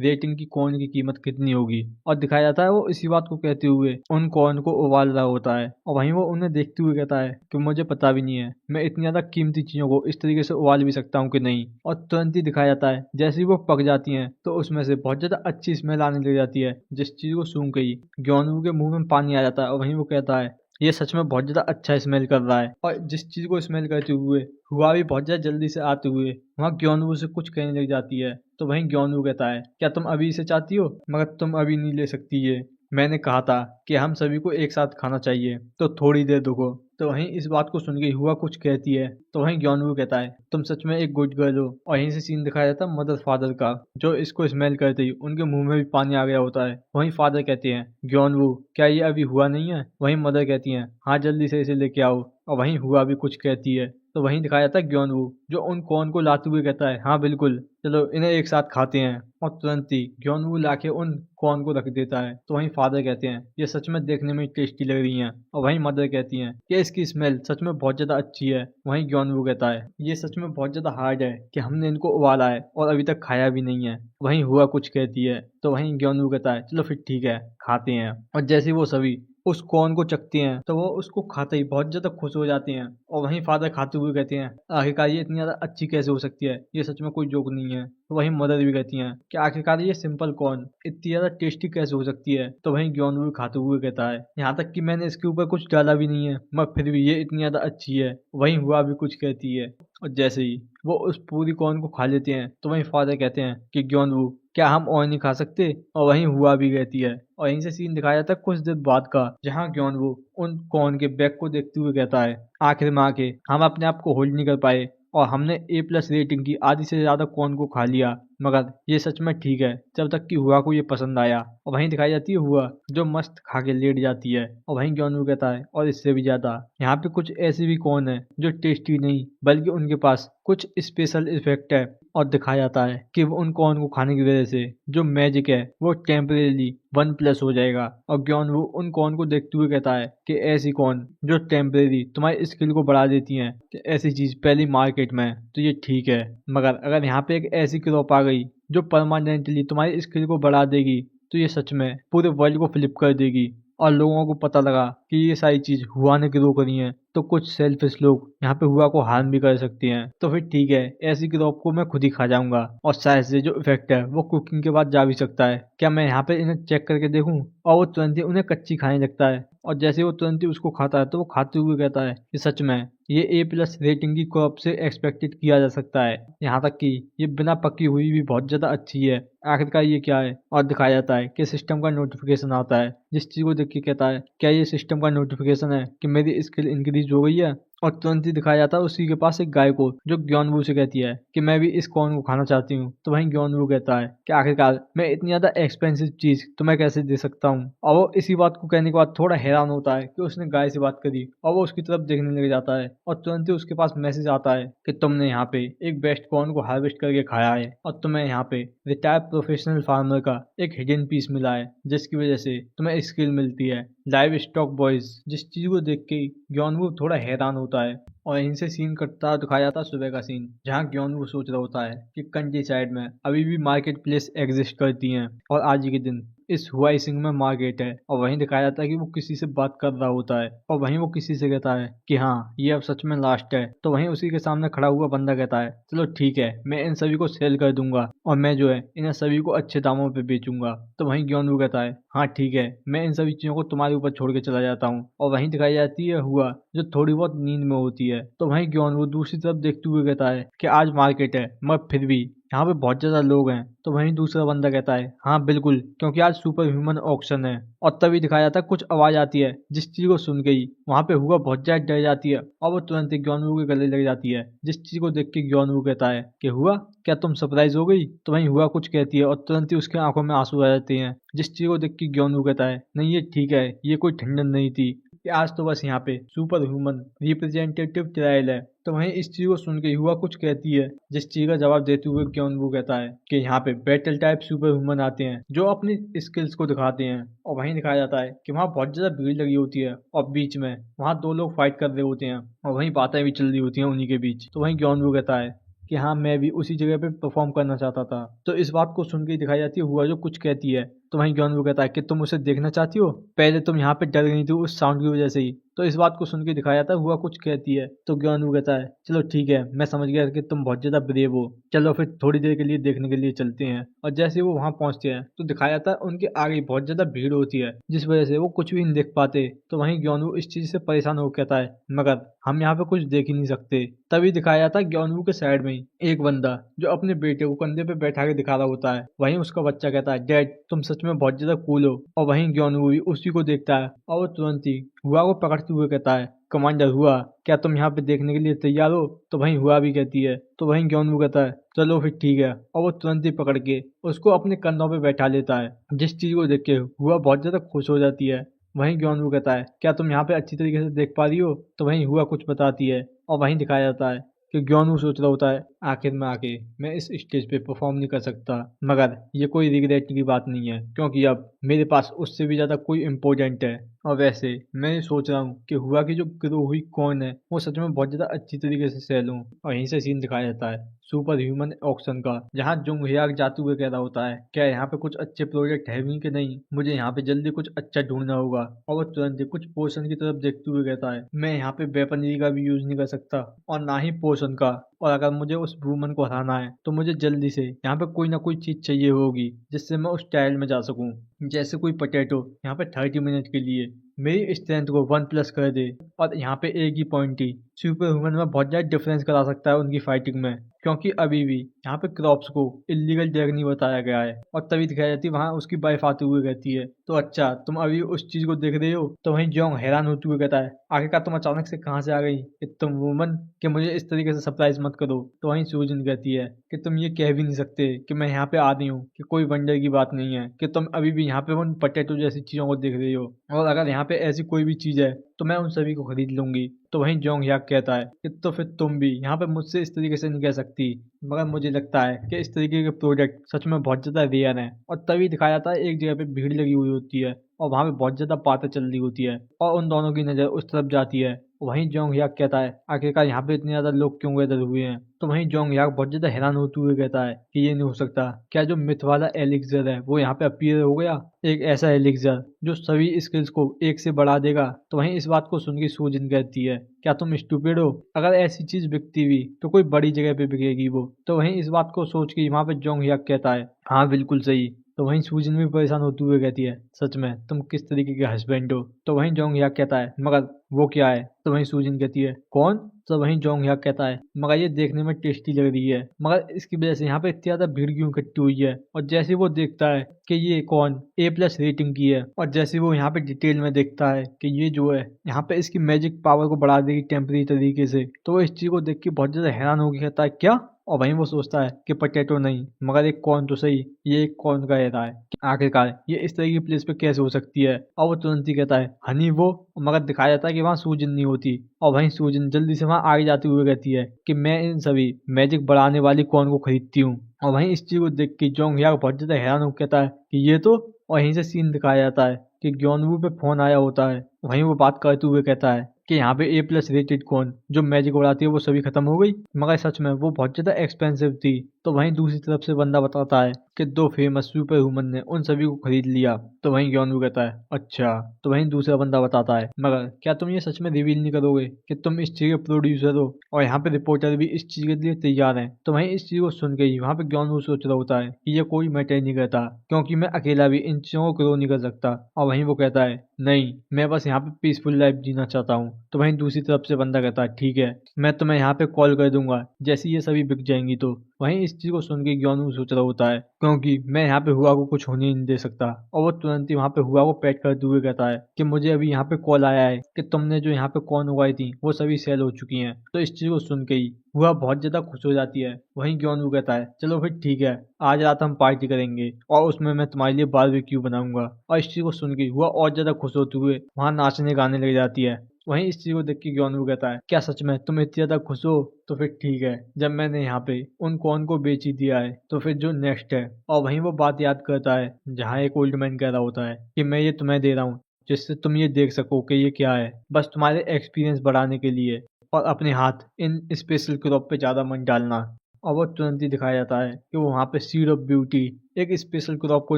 रेटिंग की कॉइन की कीमत कितनी होगी। और दिखाया जाता है वो इसी बात को कहते हुए उन कॉइन को उबाल रहा होता है, और वहीं वो उन्हें देखते हुए कहता है कि मुझे पता भी नहीं है मैं इतनी ज्यादा कीमती चीजों को इस तरीके से उबाल भी सकता हूँ कि नहीं। और तुरंत ही दिखाया जाता है जैसे ही वो पक जाती हैं तो उसमें से बहुत ज्यादा अच्छी स्मेल आने लग जाती है, जिस चीज को सूंघ के ही ग्योनवू के मुंह में पानी आ जाता है। और वहीं वो कहता है ये सच में बहुत ज्यादा अच्छा स्मेल कर रहा है। और जिस चीज को स्मेल करते हुए हुआ भी बहुत ज्यादा जल्दी से आते हुए वहाँ ग्योनवू से कुछ कहने लग जाती है। तो वहीं ग्योनवू कहता है क्या तुम अभी इसे चाहती हो, मगर तुम अभी नहीं ले सकती ये, मैंने कहा था कि हम सभी को एक साथ खाना चाहिए, तो थोड़ी देर रुको। तो वहीं इस बात को सुन के हुआ कुछ कहती है, तो वहीं ग्योनवू कहता है तुम सच में एक गुड गर्ल हो। और यहीं से सीन दिखाया जाता है मदर फादर का, जो इसको स्मेल करते ही उनके मुंह में भी पानी आ गया होता है। वहीं फादर कहते हैं ग्योनवू क्या ये अभी हुआ नहीं है। वहीं मदर कहती है हाँ जल्दी से इसे लेके आओ। और वहीं हुआ भी कुछ कहती है। तो वहीं दिखाया जाता है ग्योनवू जो उन कॉर्न को लाते हुए कहता है हाँ बिल्कुल चलो इन्हें एक साथ खाते हैं। और तुरंत ही ग्योनवू लाके उन कॉर्न को रख देता है। तो वहीं फादर कहते हैं ये सच में देखने में टेस्टी लग रही हैं। और वहीं मदर कहती हैं कि इसकी स्मेल सच में बहुत ज्यादा अच्छी है। वहीं ग्योनवू कहता है ये सच में बहुत ज्यादा हार्ड है कि हमने इनको उबाला है और अभी तक खाया भी नहीं है। वहीं हुआ कुछ कहती है, तो वहीं ग्योनवू कहता है चलो फिर ठीक है खाते हैं। और जैसे ही वो सभी उस कॉर्न को चखते हैं तो वो उसको खाते ही बहुत ज्यादा खुश हो जाते हैं। और वहीं फादर खाते हुए कहते हैं आखिरकार ये इतनी ज्यादा अच्छी कैसे हो सकती है, ये सच में कोई जोक नहीं है। तो वहीं मदर भी कहती हैं कि आखिरकार ये सिंपल कॉर्न इतनी ज्यादा टेस्टी कैसे हो सकती है। तो वहीं ग्योनवू खाते हुए कहता है यहाँ तक कि मैंने इसके ऊपर कुछ डाला भी नहीं है, मगर फिर भी ये इतनी ज्यादा अच्छी है। वहीं हुआ भी कुछ कहती है, और जैसे ही वो उस पूरी कॉर्न को खा लेते हैं तो वहीं फादर कहते हैं कि ग्योनवू क्या हम और नहीं खा सकते। और वहीं हुआ भी कहती है। और यहीं से सीन दिखाया जाता है कुछ देर बाद का, जहाँ ग्योनवू उन कॉर्न के बैग को देखते हुए कहता है आखिर में आके हम अपने आप को होल्ड नहीं कर पाए और हमने A+ रेटिंग की आधी से ज्यादा कॉर्न को खा लिया, मगर ये सच में ठीक है जब तक कि हुआ को ये पसंद आया। और वहीं दिखाई जाती है हुआ जो मस्त खा के लेट जाती है। और वहीं ग्योनवू कहता है और इससे भी ज्यादा यहाँ पे कुछ ऐसे भी कॉर्न है जो टेस्टी नहीं बल्कि उनके पास कुछ स्पेशल इफेक्ट है, और दिखाया जाता है कि वो उन कॉर्न को खाने की वजह से जो मैजिक है वो टेम्परेली 1+ हो जाएगा। और ग्योनवू उन कॉर्न को देखते हुए कहता है कि ऐसी कॉर्न जो टेम्परेरी तुम्हारी स्किल को बढ़ा देती हैं, कि ऐसी चीज पहली मार्केट में है, तो ये ठीक है। मगर अगर यहाँ पे एक ऐसी क्रॉप आ गई जो परमानेंटली तुम्हारी स्किल को बढ़ा देगी, तो ये सच में पूरे वर्ल्ड को फ्लिप कर देगी। और लोगों को पता लगा कि ये सारी चीज हुआ ने ग्रो करी है, तो कुछ सेल्फिश लोग यहाँ पे हुआ को हार्म भी कर सकते हैं। तो फिर ठीक है, ऐसी क्रॉप को मैं खुद ही खा जाऊंगा और शायद से जो इफेक्ट है वो कुकिंग के बाद जा भी सकता है। क्या मैं यहाँ पे इन्हें चेक करके देखूं? और वो तुरंत ही उन्हें कच्ची खाने लगता है। और जैसे वो तुरंत ही उसको खाता है तो वो खाते हुए कहता है कि सच में ये A+ रेटिंग की क्रॉप से एक्सपेक्टेड किया जा सकता है। यहाँ तक कि ये बिना पकी हुई भी बहुत ज्यादा अच्छी है। आखिरकार ये क्या है? और दिखाया जाता है कि सिस्टम का नोटिफिकेशन आता है, जिस चीज को देख के कहता है क्या ये सिस्टम का नोटिफिकेशन है कि मेरी स्किल इंक्रीज हो गई है। और तुरंत ही दिखाया जाता है उसी के पास एक गाय को, जो ग्योनवू से कहती है कि मैं भी इस कॉर्न को खाना चाहती हूँ। तो वहीं ग्योनवू कहता है कि आखिरकार मैं इतनी ज्यादा एक्सपेंसिव चीज तुम्हें कैसे दे सकता हूँ। और वो इसी बात को कहने के बाद थोड़ा हैरान होता है कि उसने गाय से बात करी, और वो उसकी तरफ देखने लग जाता है। और तुरंत ही उसके पास मैसेज आता है कि तुमने यहाँ पे एक बेस्ट कॉर्न को हार्वेस्ट करके खाया है, और तुम्हें यहाँ पे रिटायर्ड प्रोफेशनल फार्मर का एक हिडन पीस मिला है, जिसकी वजह से तुम्हें स्किल मिलती है लाइव स्टॉक बॉयज। जिस चीज को देख के ग्योनवू थोड़ा हैरान होता है। और यहीं से सीन कटता दिखाया जाता है सुबह का सीन, जहाँ ग्योनवू सोच रहा होता है कि कंट्री साइड में अभी भी मार्केट प्लेस एग्जिस्ट करती हैं, और आज के दिन इस हुआई सिंह में मार्केट है। और वहीं दिखाया जाता है कि वो किसी से बात कर रहा होता है, और वहीं वो किसी से कहता है कि हाँ ये अब सच में लास्ट है। तो वहीं उसी के सामने खड़ा हुआ बंदा कहता है चलो ठीक है, मैं इन सभी को सेल कर दूंगा, और मैं जो है इन्हें सभी को अच्छे दामों पे बेचूंगा। तो वहीं ग्योनवू कहता है हाँ ठीक है, मैं इन सभी चीजों को तुम्हारे ऊपर छोड़ के चला जाता हूँ। और वहीं दिखाई जाती है हुआ, जो थोड़ी बहुत नींद में होती है। तो वहीं ग्योनवू दूसरी तरफ देखते हुए कहता है कि आज मार्केट है, मगर फिर भी यहाँ पे बहुत ज्यादा लोग हैं। तो वहीं दूसरा बंदा कहता है हाँ बिल्कुल, क्योंकि आज सुपर ह्यूमन ऑक्शन है। और तभी दिखाया जाता है कुछ आवाज आती है, जिस चीज को सुन गई वहां पे हुआ बहुत ज्यादा डर जाती है, और वो तुरंत ही ग्योनवू के गले लग जाती है। जिस चीज को देख के ग्योनवू कहता है कि हुआ क्या तुम सरप्राइज हो गई? तो वहीं हुआ कुछ कहती है, और तुरंत ही उसके आंखों में आंसू आ जाते हैं। जिस चीज को देख के ग्योनवू कहता है नहीं ये ठीक है, ये कोई ठंडन नहीं थी, कि आज तो बस यहाँ पे सुपर ह्यूमन रिप्रेजेंटेटिव ट्रायल है। तो वहीं इस चीज को सुन के हुआ कुछ कहती है, जिस चीज का जवाब देते हुए ग्योनवू कहता है कि यहाँ पे बैटल टाइप सुपर ह्यूमन आते हैं जो अपनी स्किल्स को दिखाते हैं। और वहीं दिखाया जाता है कि वहाँ बहुत ज्यादा भीड़ लगी होती है, और बीच में वहाँ दो लोग फाइट कर रहे होते हैं, और वहीं बातें भी चल रही होती हैं उन्हीं के बीच। तो वहीं ग्योनवू कहता है कि हाँ मैं भी उसी जगह पे परफॉर्म करना चाहता था। तो इस बात को सुन के दिखाई जाती है हुआ जो कुछ कहती है। तो वहीं ग्योनवू कहता है कि तुम उसे देखना चाहती हो? पहले तुम यहाँ पे डर गई थी उस साउंड की वजह से ही। तो इस बात को सुन के दिखाया जाता है हुआ कुछ कहती है। तो ग्योनवू कहता है चलो ठीक है, मैं समझ गया कि तुम बहुत ज्यादा ब्रेव हो, चलो फिर थोड़ी देर के लिए देखने के लिए चलते हैं। और जैसे ही वो वहां पहुंचते हैं तो दिखाया जाता है उनके आगे बहुत ज्यादा भीड़ होती है, जिस वजह से वो कुछ भी नहीं देख पाते। तो वहीं ग्योनवू इस चीज से परेशान हो कहता है मगर हम यहाँ पे कुछ देख ही नहीं सकते। तभी दिखाया जाता है ग्योनवू के साइड में ही एक बंदा जो अपने बेटे को कंधे पे बैठा के दिखा रहा होता है। वहीं उसका बच्चा कहता है डैड तुम सच में बहुत ज्यादा कूल हो। और वहीं ग्योनवू भी उसी को देखता है, और वो तुरंत ही हुआ को पकड़ते हुए कहता है कमांडर हुआ, क्या तुम यहाँ पे देखने के लिए तैयार हो? तो वहीं हुआ भी कहती है। तो वहीं ग्योनवू कहता है चलो फिर ठीक है, और वो तुरंत ही पकड़ के उसको अपने कंधों पे बैठा लेता है। जिस चीज को देख के हुआ बहुत ज्यादा खुश हो जाती है। वहीं ग्योनवू कहता है क्या तुम यहाँ पे अच्छी तरीके से देख पा रही हो? तो वहीं हुआ कुछ बताती है, और वहीं दिखाया जाता है कि ग्योनवू सोच रहा होता है आखिर में आके मैं इस स्टेज पे परफॉर्म नहीं कर सकता, मगर ये कोई रिग्रेट की बात नहीं है, क्योंकि अब मेरे पास उससे भी ज्यादा कोई इम्पोर्टेंट है। और वैसे मैं ये सोच रहा हूँ कि हुआ की जो ग्रो हुई कौन है वो सच में बहुत ज्यादा अच्छी तरीके से सेल हूँ। और यहीं से सीन दिखाया जाता है सुपर ह्यूमन ऑक्शन का, जहाँ जुंग हियाक जाते हुए कह रहा होता है क्या यहाँ पे कुछ अच्छे प्रोजेक्ट है भी कि नहीं, मुझे यहाँ पे जल्दी कुछ अच्छा ढूंढना होगा। और वो तुरंत ही कुछ पोर्शन की तरफ देखते हुए कहता है मैं यहाँ पे वेपनरी का भी यूज नहीं कर सकता, और ना ही पोर्शन का। और अगर मुझे उस वूमन को हराना है तो मुझे जल्दी से यहाँ पे कोई ना कोई चीज चाहिए होगी जिससे मैं उस टाइल में जा सकूं, जैसे कोई पोटैटो यहाँ पे 30 मिनट के लिए मेरी स्ट्रेंथ को 1+ कर दे। और यहाँ पे एक ही पॉइंट ही सुपर ह्यूमन में बहुत ज्यादा डिफरेंस करा सकता है उनकी फाइटिंग में, क्योंकि अभी भी यहाँ पे क्रॉप्स को इलीगल ड्रैग नहीं बताया गया है। और तभी दिखाई जाती है वहां उसकी वाइफ आते हुए कहती है तो अच्छा तुम अभी उस चीज को देख रहे हो? तो वहीं जोंग हैरान होते हुए कहता है आखिरकार तुम अचानक से कहाँ से आ गई कि तुम वुमन, कि मुझे इस तरीके से सरप्राइज मत करो। तो वहीं सूजन कहती है कि तुम ये कह भी नहीं सकते कि मैं यहाँ पे आ रही हूँ, कि कोई वंडर की बात नहीं है कि तुम अभी भी यहाँ पे उन पोटैटो जैसी चीजों को देख रही हो, और अगर यहाँ पे ऐसी कोई भी चीज है तो मैं उन सभी को खरीद लूंगी। तो वहीं जोंग याक कहता है कि तो फिर तुम भी यहाँ पे मुझसे इस तरीके से नहीं कह सकती। मगर मुझे लगता है कि इस तरीके के प्रोडक्ट सच में बहुत ज्यादा रेयर हैं। और तभी दिखाया जाता है एक जगह पे भीड़ लगी हुई होती है और वहां पे बहुत ज्यादा बातें चल रही होती है और उन दोनों की नजर उस तरफ जाती है। वहीं जोंग याक कहता है आखिरकार यहाँ पे इतने ज्यादा लोग क्यों गदर हुए हैं। तो वहीं जोंग याक बहुत ज्यादा हैरान होते हुए कहता है कि ये नहीं हो सकता, क्या जो मिथ वाला एलिक्सर है वो यहाँ पे अपीयर हो गया, एक ऐसा एलिक्सर जो सभी स्किल्स को एक से बढ़ा देगा। तो वहीं इस बात को सुन के सूजिन कहती है क्या तुम स्टूपिड हो, अगर ऐसी चीज बिकती हुई तो कोई बड़ी जगह पे बिकेगी वो। तो वहीं इस बात को सोच के वहां पे जोंग याक कहता है हाँ बिल्कुल सही। तो वहीं सूजिन भी परेशान होते हुए कहती है सच में तुम किस तरीके के हस्बैंड हो। तो वहीं जोंग याक कहता है मगर वो क्या है। तो वहीं सूजिन कहती है कौन। तो वहीं जोंग याक कहता है मगर ये देखने में टेस्टी लग रही है, मगर इसकी वजह से यहाँ पे इतनी ज्यादा भीड़ क्यों इकट्ठी हुई है। और जैसे वो देखता है कि ये कौन A+ रेटिंग की है और जैसे वो यहाँ पे डिटेल में देखता है कि ये जो है यहाँ पे इसकी मैजिक पावर को बढ़ा देगी टेम्परेरी तरीके से, तो वो इस चीज को देख के बहुत ज्यादा हैरान हो गया कहता है क्या। और वहीं वो सोचता है कि पोटैटो नहीं मगर एक कॉर्न तो सही, ये एक कॉर्न का रहता है कि आखिरकार ये इस तरह की प्लेस पे कैसे हो सकती है। और वो तुरंत ही कहता है हनी वो, मगर दिखाया जाता है कि वहाँ सूजिन नहीं होती। और वहीं सूजिन जल्दी से वहाँ आगे जाते हुए कहती है कि मैं इन सभी मैजिक बढ़ाने वाली कॉर्न को खरीदती हूँ। और वहीं इस चीज को देख के जोंग याक बहुत ज्यादा हैरान होकर कहता है कि ये तो। और यहीं से सीन दिखाया जाता है कि ग्योनवू पे फोन आया होता है। वहीं वो बात करते हुए कहता है कि यहाँ पे A+ रेटेड कॉर्न जो मैजिक उड़ाती है वो सभी खत्म हो गई, मगर सच में वो बहुत ज्यादा एक्सपेंसिव थी। तो वहीं दूसरी तरफ से बंदा बताता है कि 2 फेमस सुपर ह्यूमन ने उन सभी को खरीद लिया। तो वहीं ग्योनवू कहता है अच्छा। तो वहीं दूसरा बंदा बताता है मगर क्या तुम ये सच में रिवील नहीं करोगे कि तुम इस चीज के प्रोड्यूसर हो। और यहाँ पे रिपोर्टर भी इस चीज के लिए तैयार है। तो वहीं इस चीज को सुन के ही वहाँ पे ग्योनवू सोच रहा होता है कि ये कोई मैटर नहीं करता क्योंकि मैं अकेला भी इन चीजों को ग्रो नहीं कर सकता। और वहीं वो कहता है नहीं मैं बस यहाँ पे पीसफुल लाइफ जीना चाहता हूँ। तो वहीं दूसरी तरफ से बंदा कहता है ठीक है मैं तुम्हें यहाँ पे कॉल कर दूंगा जैसे ये सभी बिक जाएंगी। तो वहीं इस चीज को सुन के ग्योनवू सोच रहा होता है क्योंकि मैं यहाँ पे हुआ को कुछ होने नहीं दे सकता। और वो तुरंत ही वहाँ पे हुआ को पैट करते हुए कहता है कि मुझे अभी यहाँ पे कॉल आया है कि तुमने जो यहाँ पे कॉर्न उगाई थी वो सभी सेल हो चुकी हैं। तो इस चीज को सुन के ही वह बहुत ज्यादा खुश हो जाती है। वहीं ग्योनवू कहता है चलो फिर ठीक है आज रात हम पार्टी करेंगे और उसमें मैं तुम्हारे लिए बारबेक्यू बनाऊंगा। और इस चीज को सुन के वह और ज्यादा खुश होते हुए वहां नाचने गाने लग जाती है। वहीं इस चीज को देख के ग्योनवू कहता है क्या सच में तुम इतनी ज्यादा खुश हो। तो फिर ठीक है जब मैंने यहाँ पे उन कॉर्न को बेच ही दिया है तो फिर जो नेक्स्ट है। और वहीं वो बात याद करता है जहाँ एक ओल्ड मैन कह रहा होता है कि मैं ये तुम्हें दे रहा हूँ जिससे तुम ये देख सको कि ये क्या है, बस तुम्हारे एक्सपीरियंस बढ़ाने के लिए। और अपने हाथ इन स्पेशल क्रॉप पे ज्यादा मत डालना। और वो तुरंत ही दिखाया जाता है कि वो वहाँ पे सीड ऑफ ब्यूटी एक स्पेशल क्रॉप को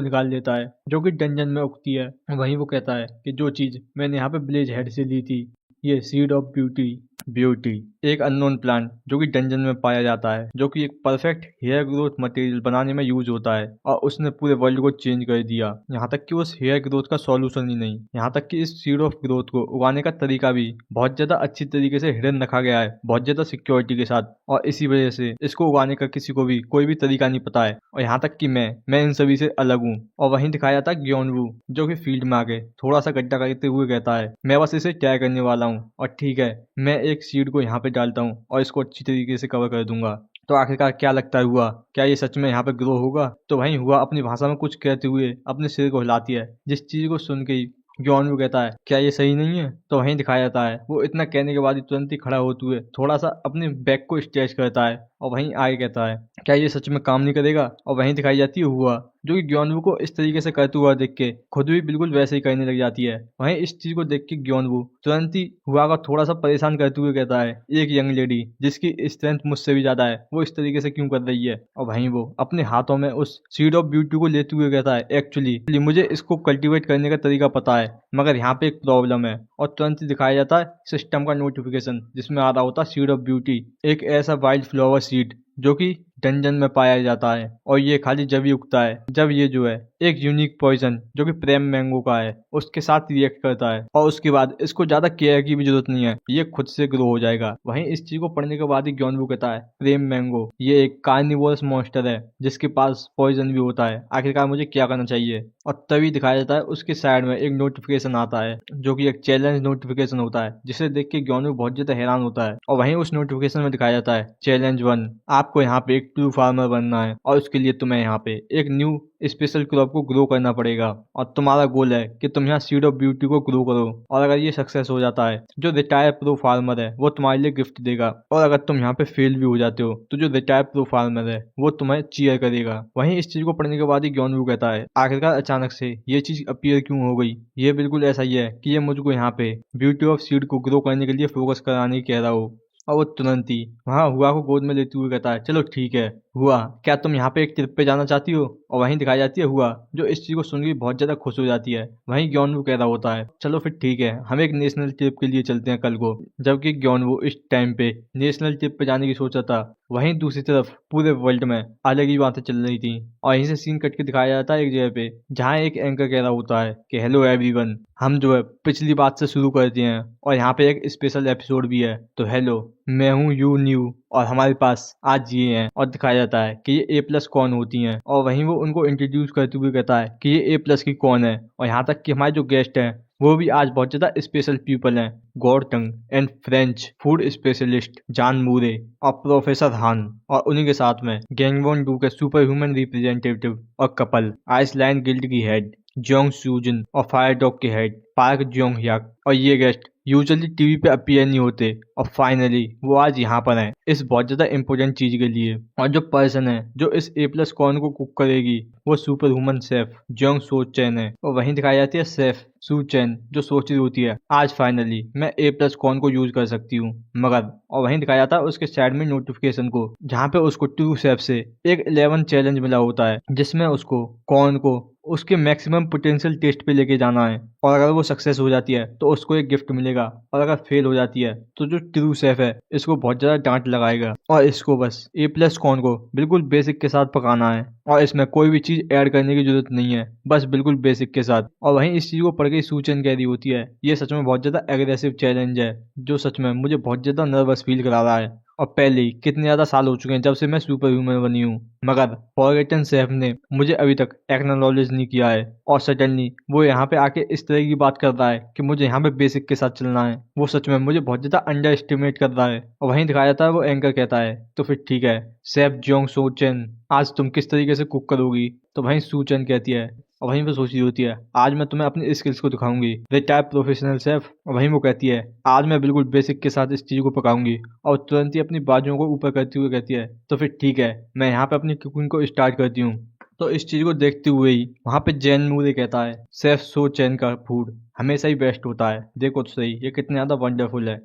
निकाल लेता है जो कि डंजन में उगती है। वहीं वो कहता है कि जो चीज मैंने यहाँ पे ब्लेज हेड से ली थी ये सीड ऑफ ब्यूटी ब्यूटी एक अननोन प्लांट जो कि डंजन में पाया जाता है, जो कि एक परफेक्ट हेयर ग्रोथ मटेरियल बनाने में यूज होता है। और उसने पूरे वर्ल्ड को चेंज कर दिया। यहाँ तक कि उस हेयर ग्रोथ का सॉल्यूशन ही नहीं, यहाँ तक कि इस सीड ऑफ ग्रोथ को उगाने का तरीका भी बहुत ज्यादा अच्छी तरीके से हिडन रखा गया है, बहुत ज्यादा सिक्योरिटी के साथ। और इसी वजह से इसको उगाने का किसी को भी कोई भी तरीका नहीं पता है। और यहाँ तक कि मैं इन सभी से अलग हूँ। और वहीं दिखाया जाता है ग्योनवू जो कि फील्ड में आके थोड़ा सा गड्ढा करते हुए कहता है मैं बस इसे ट्राई करने वाला हूँ और ठीक है मैं एक सीड को यहाँ पे डालता हूँ और इसको अच्छी तरीके से कवर कर दूंगा। तो आखिरकार क्या लगता है हुआ, क्या ये सच में यहाँ पे ग्रो होगा। तो वहीं हुआ अपनी भाषा में कुछ कहते हुए अपने सिर को हिलाती है, जिस चीज को सुन के ही ग्योनवू कहता है क्या ये सही नहीं है। तो वहीं दिखाया जाता है वो इतना कहने के बाद ही तुरंत ही खड़ा होते हुए थोड़ा सा अपने बैक को स्ट्रेच करता है और वहीं आगे कहता है क्या ये सच में काम नहीं करेगा। और वहीं दिखाई जाती है हुआ जो कि ग्योनवू को इस तरीके से करते हुआ देख के खुद भी बिल्कुल वैसे ही करने लग जाती है। वहीं इस चीज को देख के ग्योनवू तुरंत ही हुआ का थोड़ा सा परेशान करते हुए कहता है एक यंग लेडी जिसकी स्ट्रेंथ मुझसे भी ज्यादा है वो इस तरीके से क्यों कर रही है। और वहीं वो अपने हाथों में उस सीड ऑफ ब्यूटी को लेते हुए कहता है एक्चुअली मुझे इसको कल्टीवेट करने का तरीका पता है मगर यहाँ पे एक प्रॉब्लम है। और तुरंत ही दिखाया जाता है सिस्टम का नोटिफिकेशन जिसमें आ रहा होता है सीड ऑफ ब्यूटी एक ऐसा वाइल्ड फ्लावर सीड जो कि डंजन में पाया जाता है और ये खाली जब ही उगता है जब ये जो है एक यूनिक पॉइजन जो कि प्रेम मैंगो का है उसके साथ रिएक्ट करता है। और उसके बाद इसको ज्यादा केयर की भी जरूरत नहीं है, ये खुद से ग्रो हो जाएगा। वहीं इस चीज को पढ़ने के बाद ही ग्योनवू कहता है प्रेम मैंगो ये एक कार्निवोरस मॉन्स्टर है जिसके पास पॉइजन भी होता है, आखिरकार मुझे क्या करना चाहिए। और तभी दिखाया जाता है उसके साइड में एक नोटिफिकेशन आता है जो कि एक चैलेंज नोटिफिकेशन होता है, जिसे देख के ग्योनवू बहुत ज्यादा हैरान होता है। और वहीं उस नोटिफिकेशन में दिखाया जाता है चैलेंज 1 आपको यहाँ पे एक ट्रू फार्मर बनना है और उसके लिए तुम्हें यहाँ पे एक न्यू स्पेशल क्रॉप को ग्रो करना पड़ेगा और तुम्हारा गोल है कि तुम यहाँ सीड ऑफ ब्यूटी को ग्रो करो। और अगर ये सक्सेस हो जाता है, जो रिटायर प्रो फार्मर है वो तुम्हारे लिए गिफ्ट देगा। और अगर तुम यहाँ पे फेल भी हो जाते हो तो जो रिटायर प्रो फार्मर है वो तुम्हें चीयर करेगा। वहीं इस चीज को पढ़ने के बाद ही ग्योनवू कहता है, आखिरकार अचानक से ये चीज अपीयर क्यों हो गई? ये बिल्कुल ऐसा ही है कि ये मुझको यहाँ पे ब्यूटी ऑफ सीड को ग्रो करने के लिए फोकस कराने की कह रहा हो। और वो तुरंत ही वहाँ हुआ को गोद में लेते हुए कहता है, चलो ठीक है हुआ, क्या तुम यहाँ पे एक ट्रिप पे जाना चाहती हो? और वहीं दिखाई जाती है हुआ, जो इस चीज को सुन के बहुत ज्यादा खुश हो जाती है। वहीं ग्योनवू कह रहा होता है, चलो फिर ठीक है, हम एक नेशनल ट्रिप के लिए चलते हैं कल को। जबकि ग्योनवू इस टाइम पे नेशनल ट्रिप पे जाने की सोचा था। वहीं दूसरी तरफ पूरे वर्ल्ड में अलग ही बातें चल रही थी और यहीं से सीन कट के दिखाया जाता है एक जगह पे, जहाँ एक एंकर कह रहा होता है कि हेलो एवरीवन, हम जो है पिछली बात से शुरू करते हैं और यहाँ पे एक स्पेशल एपिसोड भी है। तो हेलो, मैं हूँ यू न्यू और हमारे पास आज ये हैं। और दिखाया जाता है कि ये A+ कौन होती हैं और वहीं वो उनको इंट्रोड्यूस करते हुए कहता है कि ये A+ की कौन है। और यहाँ तक कि हमारे जो गेस्ट हैं वो भी आज बहुत ज्यादा स्पेशल पीपल हैं, गॉर्टंग एंड फ्रेंच फूड स्पेशलिस्ट जान मूरे और प्रोफेसर हान, और उन्हीं के साथ में गैंगवॉन 2 के सुपर ह्यूमन रिप्रेजेंटेटिव और कपल आइसलैंड गिल्ड की हेड जोंग सूजन और फायर डॉग के हेड पार्क जोंग ह्याक। और ये गेस्ट यूजुअली टीवी पे अपीयर नहीं होते और फाइनली वो आज यहाँ पर हैं इस बहुत ज्यादा इंपॉर्टेंट चीज के लिए। और जो पर्सन है जो इस A+ कॉर्न को कुक करेगी वो सुपर ह्यूमन शेफ जोंग सो चैन है। और वहीं दिखाई जाती है शेफ सू चैन जो सोच रही होती है आज फाइनली मैं A+ कॉर्न को यूज कर सकती हूँ मगर। और वहीं दिखाया जाता है उसके साइड में नोटिफिकेशन को, जहाँ पे उसको ट्रू शेफ से एक 11 चैलेंज मिला होता है, जिसमें उसको कॉर्न को उसके मैक्सिमम पोटेंशियल टेस्ट पे लेके जाना है। और अगर वो सक्सेस हो जाती है तो उसको एक गिफ्ट मिलेगा और अगर फेल हो जाती है तो जो ट्रू शेफ है इसको बहुत ज्यादा डांट लगाएगा और इसको बस A+ कॉर्न को बिल्कुल बेसिक के साथ पकाना है और इसमें कोई भी चीज ऐड करने की जरूरत नहीं है, बस बिल्कुल बेसिक के साथ। और वहीं इस चीज को पढ़ के सूचन कह रही होती है, ये सच में बहुत ज्यादा एग्रेसिव चैलेंज है जो सच में मुझे बहुत ज्यादा नर्वस फील करा रहा है। और पहले ही कितने ज्यादा साल हो चुके हैं जब से मैं सुपर ह्यूमन बनी हूँ, मगर फॉरगेटन शेफ ने मुझे अभी तक एक्नॉलेज नहीं किया है। और सडनली वो यहाँ पे आके इस तरह की बात कर रहा है कि मुझे यहाँ पे बेसिक के साथ चलना है। वो सच में मुझे बहुत ज्यादा अंडर एस्टिमेट कर रहा है। और वहीं दिखाया जाता है वो एंकर कहता है, तो फिर ठीक है शेफ जोंग सो चेन, आज तुम किस तरीके से कुक करोगी? तो वहीं सूचन कहती है, और वहीं पे सोच रही होती है, आज मैं तुम्हें अपनी स्किल्स को दिखाऊंगी रिटायर्ड प्रोफेशनल शेफ। और वहीं वो कहती है, आज मैं बिल्कुल बेसिक के साथ इस चीज को पकाऊंगी। और तुरंत ही अपनी बाजुओं को ऊपर करते हुए कहती है, तो फिर ठीक है मैं यहाँ पे अपनी कुकिंग को स्टार्ट करती हूँ। तो इस चीज को देखते हुए ही वहां पे जैन मूरे कहता है, शेफ सो चैन का फूड हमेशा ही बेस्ट होता है, देखो तो सही ये कितना ज्यादा वंडरफुल है।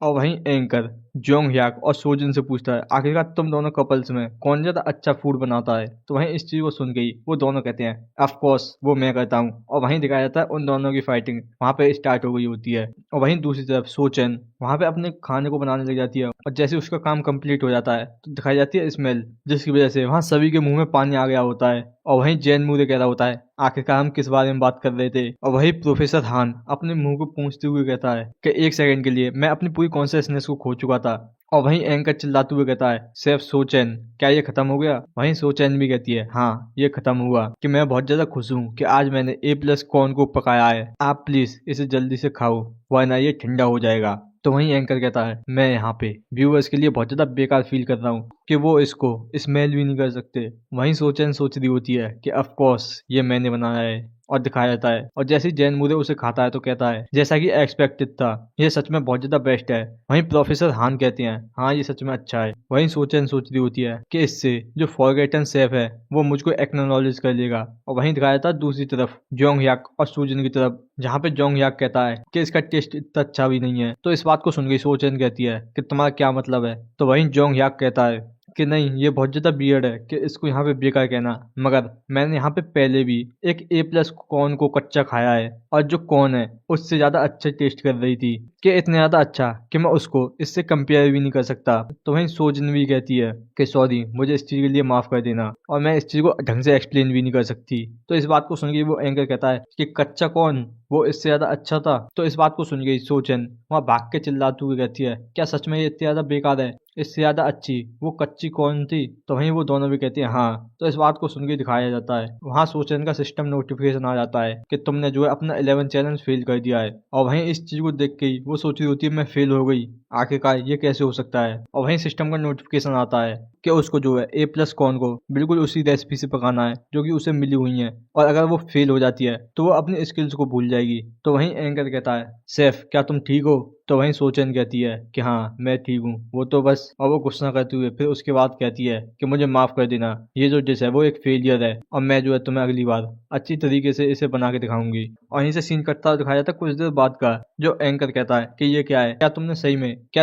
और वहीं एंकर जोंग ह्याक और सोजिन से पूछता है, आखिरकार तुम दोनों कपल्स में कौन ज्यादा अच्छा फूड बनाता है? तो वहीं इस चीज को सुन गई वो दोनों कहते हैं, ऑफ कोर्स वो मैं करता हूँ। और वहीं दिखाया जाता है उन दोनों की फाइटिंग वहां पे स्टार्ट हो गई होती है। और वहीं दूसरी तरफ सोचन वहां पे अपने खाने को बनाने लग जाती है और जैसे उसका काम कंप्लीट हो जाता है तो दिखाई जाती है स्मेल, जिसकी वजह से वहां सभी के मुंह में पानी आ गया होता है। और वहीं जैन मूरे कह रहा होता है, आखिरकार हम किस बारे में बात कर रहे थे? और वही प्रोफेसर हान अपने मुंह को पूंछते हुए कहता है कि एक सेकंड के लिए मैं अपनी पूरी कॉन्शियसनेस को खो चुका था। और वहीं एंकर चिल्लाते हुए कहता है, शेफ सोचैन क्या ये खत्म हो गया? वहीं सोचैन भी कहती है, हाँ ये खत्म हुआ, कि मैं बहुत ज्यादा खुश हूँ कि आज मैंने A+ कॉर्न को पकाया है, आप प्लीज इसे जल्दी से खाओ वरना ये ठंडा हो जाएगा। तो वहीं एंकर कहता है, मैं यहाँ पे व्यूअर्स के लिए बहुत ज्यादा बेकार फील कर रहा हूँ कि वो इसको स्मेल भी नहीं कर सकते। वहीं सोचैन सोच रही होती है कि ऑफ कोर्स ये मैंने बनाया है। और दिखाया जाता है और जैसे ही जैन मूरे उसे खाता है तो कहता है, जैसा कि एक्सपेक्टेड था ये सच में बहुत ज्यादा बेस्ट है। वहीं प्रोफेसर हान कहते हैं, हाँ ये सच में अच्छा है। वहीं सोचन सोच रही होती है कि इससे जो फॉरगेटन शेफ है वो मुझको एक्नॉलेज कर लेगा। और वहीं दिखाया जाता है दूसरी तरफ जोंग ह्याक और सूजन की तरफ, जहाँ पे जोंग ह्याक कहता है कि इसका टेस्ट इतना अच्छा भी नहीं है। तो इस बात को सुन गई सोचन कहती है कि तुम्हारा क्या मतलब है? तो वहीं जोंग ह्याक कहता है कि नहीं ये बहुत ज्यादा बियर्ड है कि इसको यहाँ पे बेकार कहना, मगर मैंने यहाँ पे पहले भी एक A+ कॉर्न को कच्चा खाया है और जो कॉर्न है उससे ज्यादा अच्छा टेस्ट कर रही थी, कि इतना ज्यादा अच्छा कि मैं उसको इससे कंपेयर भी नहीं कर सकता। तो वहीं सोजन भी कहती है कि सॉरी मुझे इस चीज के लिए माफ कर देना और मैं इस चीज को ढंग से एक्सप्लेन भी नहीं कर सकती। तो इस बात को सुन के वो एंकर कहता है कि कच्चा कॉर्न वो इससे ज्यादा अच्छा था। तो इस बात को सुन गई सोचन वहाँ भाग के चिल्लाती हुई कहती है, क्या सच में ये इतनी ज्यादा बेकार है, इससे ज्यादा अच्छी वो कच्ची कौन थी। तो वहीं वो दोनों भी कहती हैं हाँ। तो इस बात को सुन के दिखाया जाता है वहाँ सोचन का सिस्टम नोटिफिकेशन आ जाता है कि तुमने जो है अपना 11 चैलेंज फेल कर दिया है। और वहीं इस चीज को देख के ही वो सोच रही होती है मैं फेल हो गई, आखिरकार ये कैसे हो सकता है। और वहीं सिस्टम का नोटिफिकेशन आता है कि उसको जो है A+ कॉर्न को बिल्कुल उसी रेसिपी से पकाना है जो कि उसे मिली हुई है, और अगर वो फेल हो जाती है तो वो अपनी स्किल्स को भूल जाएगी। तो वहीं एंकर कहता है सेफ क्या तुम ठीक हो। तो वहीं सोचन कहती है कि हाँ मैं ठीक हूँ, वो तो बस। और वो गुस्सा करते हुए फिर उसके बाद कहती है कि मुझे माफ कर देना, ये जो डिश है वो एक फेलियर है और मैं जो है तुम्हें अगली बार अच्छी तरीके से इसे बना के दिखाऊंगी। और यहीं से सीन कटता हुआ दिखाया जाता है कुछ देर बाद का, जो एंकर कहता है कि ये क्या है, क्या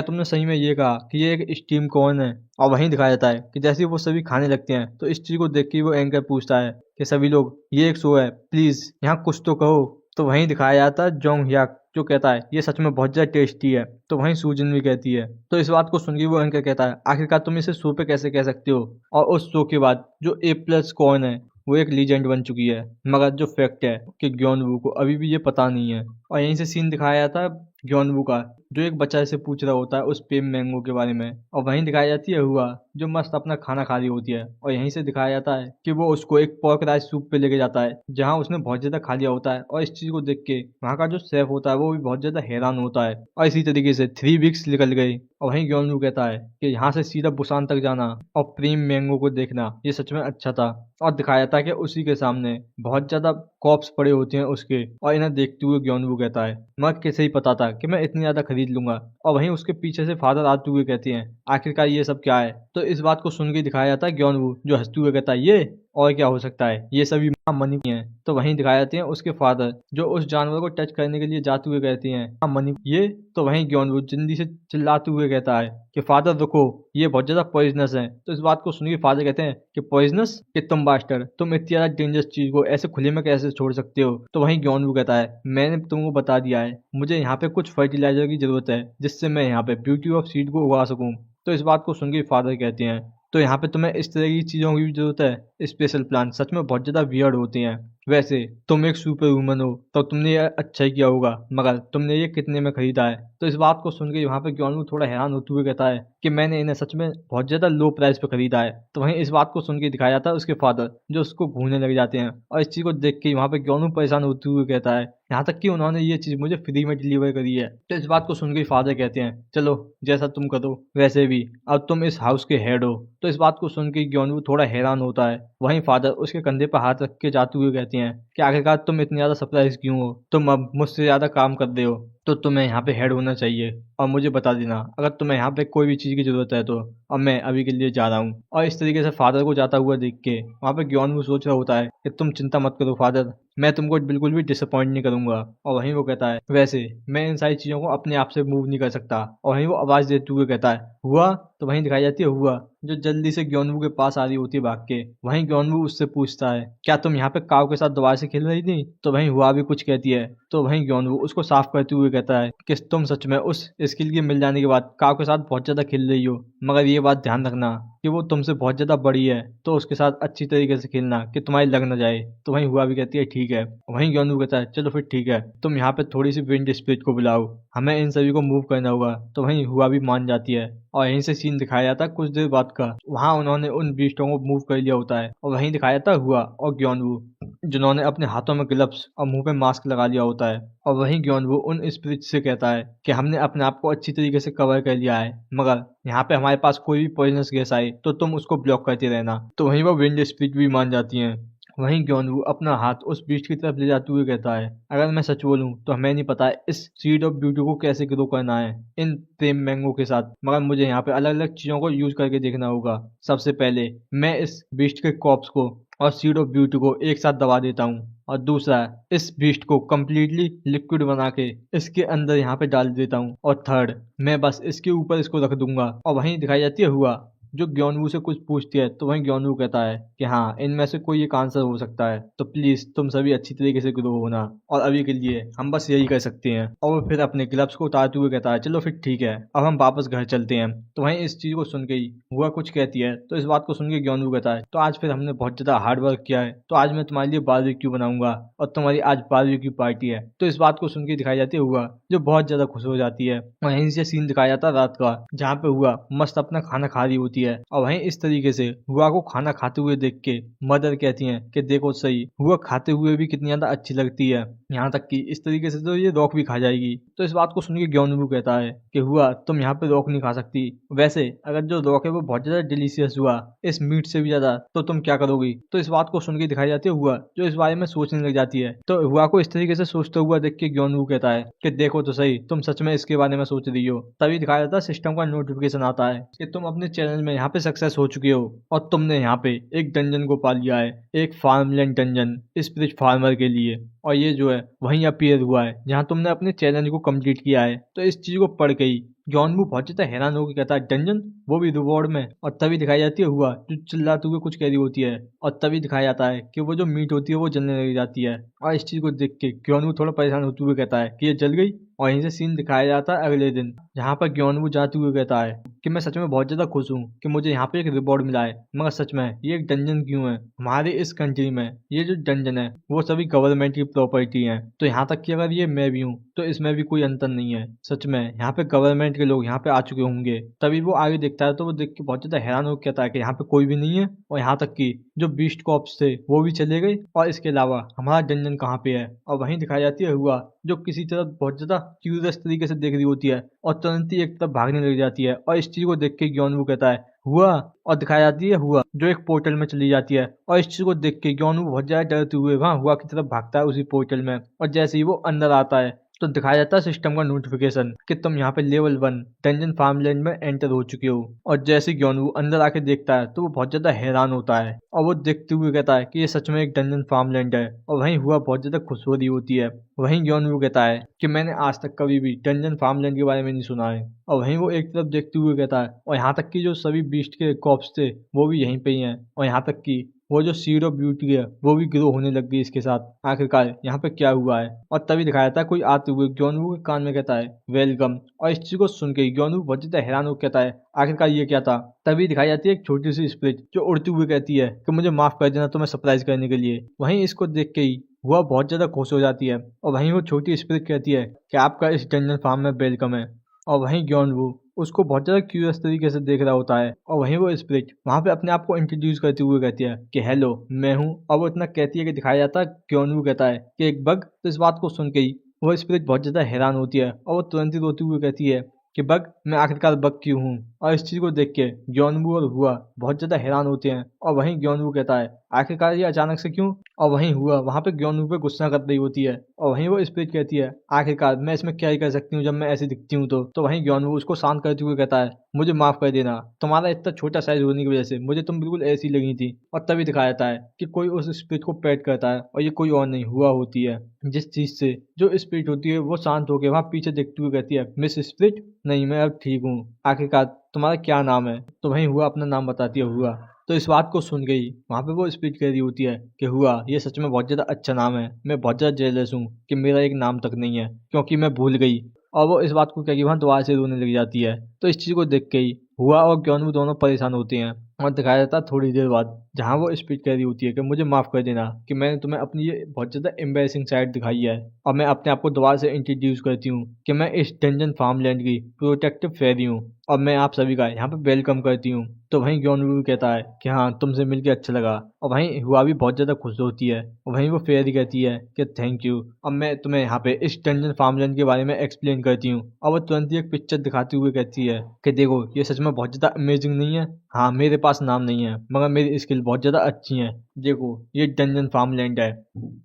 तुमने सही में ये कहा कि ये एक स्टीम कॉर्न है। और वहीं दिखाया जाता है कि जैसे ही वो सभी खाने लगते हैं तो इस चीज को देख के वो एंकर पूछता है कि सभी लोग ये एक शो है, प्लीज यहाँ कुछ तो कहो। तो वहीं दिखाया जाता है जोंग ह्याक जो कहता है ये सच में बहुत ज्यादा टेस्टी है। तो वहीं सूजन भी कहती है। तो इस बात को सुन के वो एंकर कहता है आखिरकार तुम इसे शो पे कैसे कह सकते हो। और उस शो के बाद जो A+ कॉर्न है वो एक लीजेंड बन चुकी है, मगर जो फैक्ट है कि ग्योनवू को अभी भी ये पता नहीं है। और यहीं से सीन दिखाया जाता है ग्योनवू का, जो एक बच्चा से पूछ रहा होता है उस पेम मैंगो के बारे में। और वहीं दिखाई जाती है हुआ जो मस्त अपना खाना खा रही होती है। और यहीं से दिखाया जाता है कि वो उसको एक पोर्क राइस सूप पे लेके जाता है जहाँ उसने बहुत ज्यादा खा लिया होता है। और इस चीज को देख के वहाँ का जो शेफ होता है वो भी बहुत ज्यादा हैरान होता है। और इसी तरीके से 3 वीक्स निकल गए। और वहीं ग्योनवू कहता है कि यहाँ से सीधा बुसान तक जाना और प्रेम मैंगो को देखना ये सच में अच्छा था। और दिखाया जाता है कि उसी के सामने बहुत ज्यादा कॉप्स पड़े होते हैं उसके, और इन्हें देखते हुए ग्योनवू कहता है मगर कैसे ही पता था कि मैं इतनी ज्यादा खरीद लूंगा। और वहीं उसके पीछे से फादर आते हुए कहते हैं आखिरकार ये सब क्या है। तो इस बात को सुन के दिखाया जाता है ग्योनवू जो हंसते हुए कहता है ये और क्या हो सकता है, ये सभी मनी है। तो वहीं दिखाए जाते हैं उसके फादर जो उस जानवर को टच करने के लिए जाते हुए कहते हैं हाँ मनी ये। तो वहीं ग्योनवू जिंदी से चिल्लाते हुए कहता है कि फादर रुको, ये बहुत ज्यादा पॉइजनस है। तो इस बात को सुन के फादर कहते हैं कि पॉइजनस, कि तुम बास्टर तुम इतनी ज्यादा डेंजरस चीज को ऐसे खुले में कैसे छोड़ सकते हो। तो वहीं ग्योनवू कहता है मैंने तुमको बता दिया है, मुझे यहाँ पे कुछ फर्टिलाइजर की जरूरत है जिससे मैं यहाँ पे ब्यूटी ऑफ सीड को उगा सकूं। तो इस बात को सुन के फादर कहते हैं तो यहाँ पे तुम्हें इस तरह की चीजों की भी जरूरत है, स्पेशल प्लान सच में बहुत ज्यादा वियर्ड होते हैं। वैसे तुम एक सुपर वुमन हो तो तुमने ये अच्छा ही किया होगा, मगर तुमने ये कितने में खरीदा है। तो इस बात को सुन के वहाँ पे ग्योनवू थोड़ा हैरान होते हुए कहता है कि मैंने इन्हें सच में बहुत ज्यादा लो प्राइस पे खरीदा है। तो वहीं इस बात को सुन के दिखाया जाता है उसके फादर जो उसको घूरने लग जाते हैं। और इस चीज को देख के वहाँ पे ग्योनवू परेशान होते हुए कहता है यहाँ तक कि उन्होंने ये चीज मुझे फ्री में डिलीवर करी है। तो इस बात को सुन के फादर कहते हैं चलो जैसा तुम करो, वैसे भी अब तुम इस हाउस के हेड हो। तो इस बात को सुन के ग्योनवू थोड़ा हैरान होता है। वहीं फादर उसके कंधे पर हाथ रख के जाते हुए कहते हैं कि आखिरकार तुम इतनी ज्यादा सरप्राइज क्यों हो, तुम अब मुझसे ज्यादा काम कर रहे हो तो तुम्हें यहाँ पे हेड होना चाहिए। और मुझे बता देना अगर तुम्हें यहाँ पे कोई भी चीज की जरूरत है तो। अब मैं अभी के लिए जा रहा हूँ। और इस तरीके से फादर को जाता हुआ देख के वहाँ पे ग्योनवू सोच रहा होता है कि तुम चिंता मत करो फादर, मैं तुमको बिल्कुल भी डिसअपॉइंट नहीं करूंगा। और वहीं वो कहता है वैसे मैं इन सारी चीजों को अपने आप से मूव नहीं कर सकता। और वहीं वो आवाज देते हुए कहता है हुआ। तो वहीं दिखाई जाती है हुआ जो जल्दी से ग्योनवू के पास आ रही होती है भाग के। वहीं ग्योनवू उससे पूछता है क्या तुम यहाँ पे काव के साथ दोबारा से खेल रही थी। तो वहीं हुआ भी कुछ कहती है। तो वहीं ग्योनवू उसको साफ करते हुए कहता है कि तुम सच में उस स्किल के मिल जाने के बाद काव के साथ बहुत ज्यादा खेल रही हो, मगर ये बात ध्यान रखना कि वो तुमसे बहुत ज्यादा बड़ी है तो उसके साथ अच्छी तरीके से खेलना कि तुम्हारी लग न जाए। तो वहीं हुआ भी कहती है ठीक है। वहीं ग्योनवू कहता है चलो फिर ठीक है, तुम यहाँ पे थोड़ी सी विंड स्पीड को बुलाओ, हमें इन सभी को मूव करना होगा। तो वहीं हुआ भी मान जाती है। और यहीं से सीन दिखाया जाता है कुछ देर बाद का, वहां उन्होंने उन बीस्टों को मूव कर लिया होता है। और वहीं दिखाया जाता है हुआ और ग्योनवू जिन्होंने अपने हाथों में ग्लव्स और मुंह पे मास्क लगा लिया होता है। और वहीं ग्योनवू उन स्पिरिट से कहता है कि हमने अपने आप को अच्छी तरीके से कवर कर लिया है, मगर यहाँ पे हमारे पास कोई भी पॉइजनस गैस आए तो तुम उसको ब्लॉक करते रहना। तो वहीं वो विंड स्पिरिट भी मान जाती हैं। वहीं ग्योनवू अपना हाथ उस बीस्ट की तरफ ले जाते हुए कहता है अगर मैं सच बोलूं तो हमें नहीं पता इस सीड ऑफ ब्यूटी को कैसे ग्रो करना है इन प्रेम मैंगो के साथ, मगर मुझे यहाँ पे अलग अलग चीजों को यूज करके देखना होगा। सबसे पहले मैं इस बीस्ट के कॉप्स को और सीड ऑफ ब्यूटी को एक साथ दबा देता हूँ, और दूसरा इस बीस्ट को कम्प्लीटली लिक्विड बना के इसके अंदर यहाँ पे डाल देता हूँ, और थर्ड मैं बस इसके ऊपर इसको रख दूंगा। और वहीं दिखाई जाती है हुआ जो ग्योनवू से कुछ पूछती है तो वहीं ग्योनवू कहता है कि हाँ इनमें से कोई एक आंसर हो सकता है, तो प्लीज तुम सभी अच्छी तरीके से ग्रो होना और अभी के लिए हम बस यही कर सकते हैं। और वो फिर अपने ग्लव्स को उतारते हुए कहता है चलो फिर ठीक है, अब हम वापस घर चलते हैं। तो वहीं इस चीज को सुन के ही हुआ कुछ कहती है, तो इस बात को सुन के ग्योनवू कहता है तो आज फिर हमने बहुत ज्यादा हार्ड वर्क किया है, तो आज मैं तुम्हारे लिए बारबेक्यू बनाऊंगा और तुम्हारी आज बारबेक्यू पार्टी है। तो इस बात को सुन के दिखाई जाती है हुआ जो बहुत ज्यादा खुश हो जाती है। वहीं से सीन दिखाया जाता है रात का, जहाँ पे हुआ मस्त अपना खाना खा रही होती है। और वहीं इस तरीके से हुआ को खाना खाते हुए देख के मदर कहती है कि देखो सही, हुआ खाते हुए भी कितनी ज्यादा अच्छी लगती है, यहाँ तक कि इस तरीके से तो ये रॉक भी खा जाएगी। तो इस बात को सुन के ग्योनवू कहता है कि हुआ तुम यहाँ पे रॉक नहीं खा सकती, वैसे अगर जो रॉक है वो बहुत ज्यादा डिलीशियस हुआ इस मीट से भी ज्यादा, तो तुम क्या करोगी। तो इस बात को सुन के दिखाई जाती है हुआ जो इस बारे में सोचने लग जाती है। तो हुआ को इस तरीके से सोचता हुआ देख के ग्योनवू कहता है कि देखो तो सही, तुम सच में इसके बारे में सोच रही हो। तभी दिखाया जाता है सिस्टम का नोटिफिकेशन आता है कि तुम अपने चैनल में यहाँ पे सक्सेस हो चुके हो और तुमने यहाँ पे एक डंजन को पा लिया है, एक फार्मलैंड डंजन स्पिरिट फार्मर के लिए। और ये जो है वहीं अपीयर हुआ है जहाँ तुमने अपने चैलेंज को कंप्लीट किया है। तो इस चीज को पढ़ के ही जॉनबू बहुत ज्यादा हैरान होकर कहता है डंजन, वो भी रिवॉर्ड में। और तभी दिखाई जाती है हुआ जो चिल्लाते हुए कुछ कह रही होती है, और तभी दिखाया जाता है कि वो जो मीट होती है वो जलने लग जाती है। और इस चीज को देख के ग्योनवू थोड़ा परेशान होते हुए कहता है कि ये जल गई। और यहीं से सीन दिखाया जाता है अगले दिन, जहाँ पर ग्योनवू जाते हुए कहता है कि मैं सच में बहुत ज्यादा खुश हूँ कि मुझे यहाँ पे एक रिवॉर्ड मिला है, मगर सच में ये एक डंजन क्यों है। हमारे इस कंट्री में ये जो डंजन है वो सभी गवर्नमेंट की प्रॉपर्टी है, तो यहाँ तक कि अगर ये मैं भी हूँ तो इसमें भी कोई अंतर नहीं है। सच में यहाँ पे गवर्नमेंट के लोग यहाँ पे आ चुके होंगे। तभी वो आगे देखता है तो वो देख के बहुत ज्यादा हैरान होकर कहता है कि यहाँ पे कोई भी नहीं है, और यहाँ तक कि जो बीस्ट कॉप्स थे वो भी चले गए, और इसके अलावा हमारा डंजन कहाँ पे है। और वहीं दिखाई जाती है हुआ जो किसी तरह बहुत ज्यादा क्यूरियस तरीके से देख रही होती है और तुरंत ही एक तरफ भागने लग जाती है। और इस चीज को देख के ग्योनवू कहता है हुआ, और दिखाई जाती है हुआ जो एक पोर्टल में चली जाती है। और इस चीज को देख के ग्योनवू बहुत ज्यादा डरते हुए वहां हुआ की तरफ भागता है उसी पोर्टल में। और जैसे ही वो अंदर आता है तो दिखाया जाता है सिस्टम का नोटिफिकेशन कि तुम यहाँ पे लेवल 1 डंजन फार्मलैंड में एंटर हो चुके हो। और जैसे ग्योनवू अंदर आके देखता है तो वो बहुत ज्यादा हैरान होता है, और वो देखते हुए कहता है कि ये सच में एक डंजन फार्मलैंड है। और वहीं हुआ बहुत ज्यादा खुश हो रही होती है। वहीं ग्योनवू कहता है कि मैंने आज तक कभी भी डंजन फार्मलैंड के बारे में नहीं सुना है। और वहीं वो एक तरफ देखते हुए कहता है और यहाँ तक कि जो सभी बीस्ट के कॉप्स थे वो भी यहीं पे ही हैं, और यहाँ तक कि वो जो सीड ऑफ ब्यूटी है वो भी ग्रो होने लग गई इसके साथ। आखिरकार यहाँ पे क्या हुआ है। और तभी दिखाया था कोई आते हुए ग्योनवू के कान में कहता है वेलकम। और इस चीज को सुन के ग्योनवू बहुत ज्यादा हैरान होकर कहता है आखिरकार ये क्या था। तभी दिखाई जाती है एक छोटी सी स्प्रिट जो उड़ती हुई कहती है कि मुझे माफ कर देना तुम्हें सरप्राइज करने के लिए। वहीं इसको देख के ही वह बहुत ज्यादा खुश हो जाती है, और वहीं वो छोटी स्पिरिट कहती है कि आपका इस डंजन फार्म में वेलकम है। और वहीं ग्योनवू उसको बहुत ज्यादा क्यूरियस तरीके से देख रहा होता है, और वहीं वो स्पिरिट वहां पे अपने आप को इंट्रोड्यूस करते हुए कहती है कि हेलो मैं हूँ। और वो इतना कहती है कि दिखाया जाता है ग्योनवू कहता है कि एक बग। तो इस बात को सुन के ही वो स्पिरिट बहुत ज्यादा हैरान होती है, और वो तुरंत ही रोती हुई कहती है कि बग, मैं आखिरकार बग क्यों हूँ। और इस चीज को देख के ग्योनवू और हुआ बहुत ज्यादा हैरान होते हैं। और वहीं ग्योनवू कहता है आखिरकार ये अचानक से क्यों। और वहीं हुआ वहां पे ग्योनवू पे गुस्सा कर रही होती है, और वहीं वो स्पिरिट कहती है आखिरकार मैं इसमें क्या ही कर सकती हूँ जब मैं ऐसी दिखती हूँ। तो वहीं ग्योनवू उसको शांत करते हुए कहता है मुझे माफ कर देना, तुम्हारा इतना छोटा साइज होने की वजह से मुझे तुम बिल्कुल ऐसी लगी थी। और तभी दिखाया जाता है कि कोई उस स्पिरिट को पेट करता है, और ये कोई और नहीं हुआ होती है, जिस चीज से जो स्पिरिट होती है वो शांत होकर वहां पीछे देखते हुए कहती है मिस स्पिरिट, नहीं मैं अब ठीक हूँ, आखिरकार तुम्हारा क्या नाम है। तो वहीं हुआ अपना नाम बताती है हुआ। तो इस बात को सुन गई वहां पे वो स्पीच कह रही होती है कि हुआ ये सच में बहुत ज्यादा अच्छा नाम है, मैं बहुत ज्यादा जेलस हूँ कि मेरा एक नाम तक नहीं है क्योंकि मैं भूल गई। और वो इस बात को कह के वहां दोबारा से रोने लग जाती है। तो इस चीज को देख के ही हुआ और ग्योनवू दोनों परेशान होते हैं। और दिखाया जाता है थोड़ी देर बाद जहाँ वो स्पीच कह रही होती है कि मुझे माफ कर देना कि मैंने तुम्हें अपनी ये बहुत ज्यादा एम्बेसिंग साइड दिखाई है, और मैं अपने आप को दोबारा से इंट्रोड्यूस करती हूँ कि मैं इस डंजन फार्मलैंड की प्रोटेक्टिव फेरी हूँ, और मैं आप सभी का यहाँ पे वेलकम करती हूँ। तो वहीं ग्योनवू भी कहता है कि हाँ तुमसे मिलकर अच्छा लगा। और वहीं हुआ भी बहुत ज्यादा खुश होती है, और वहीं वो फेरी कहती है कि थैंक यू, अब मैं तुम्हें यहाँ पे इस डंजन फार्मलैंड के बारे में एक्सप्लेन करती हूँ। और वो तुरंत ही एक पिक्चर दिखाते हुए कहती है कि देखो ये सच में बहुत ज्यादा अमेजिंग नहीं है। हाँ मेरे पास नाम नहीं है मगर मेरी स्किल बहुत ज्यादा अच्छी है, देखो ये डंजन फार्मलैंड है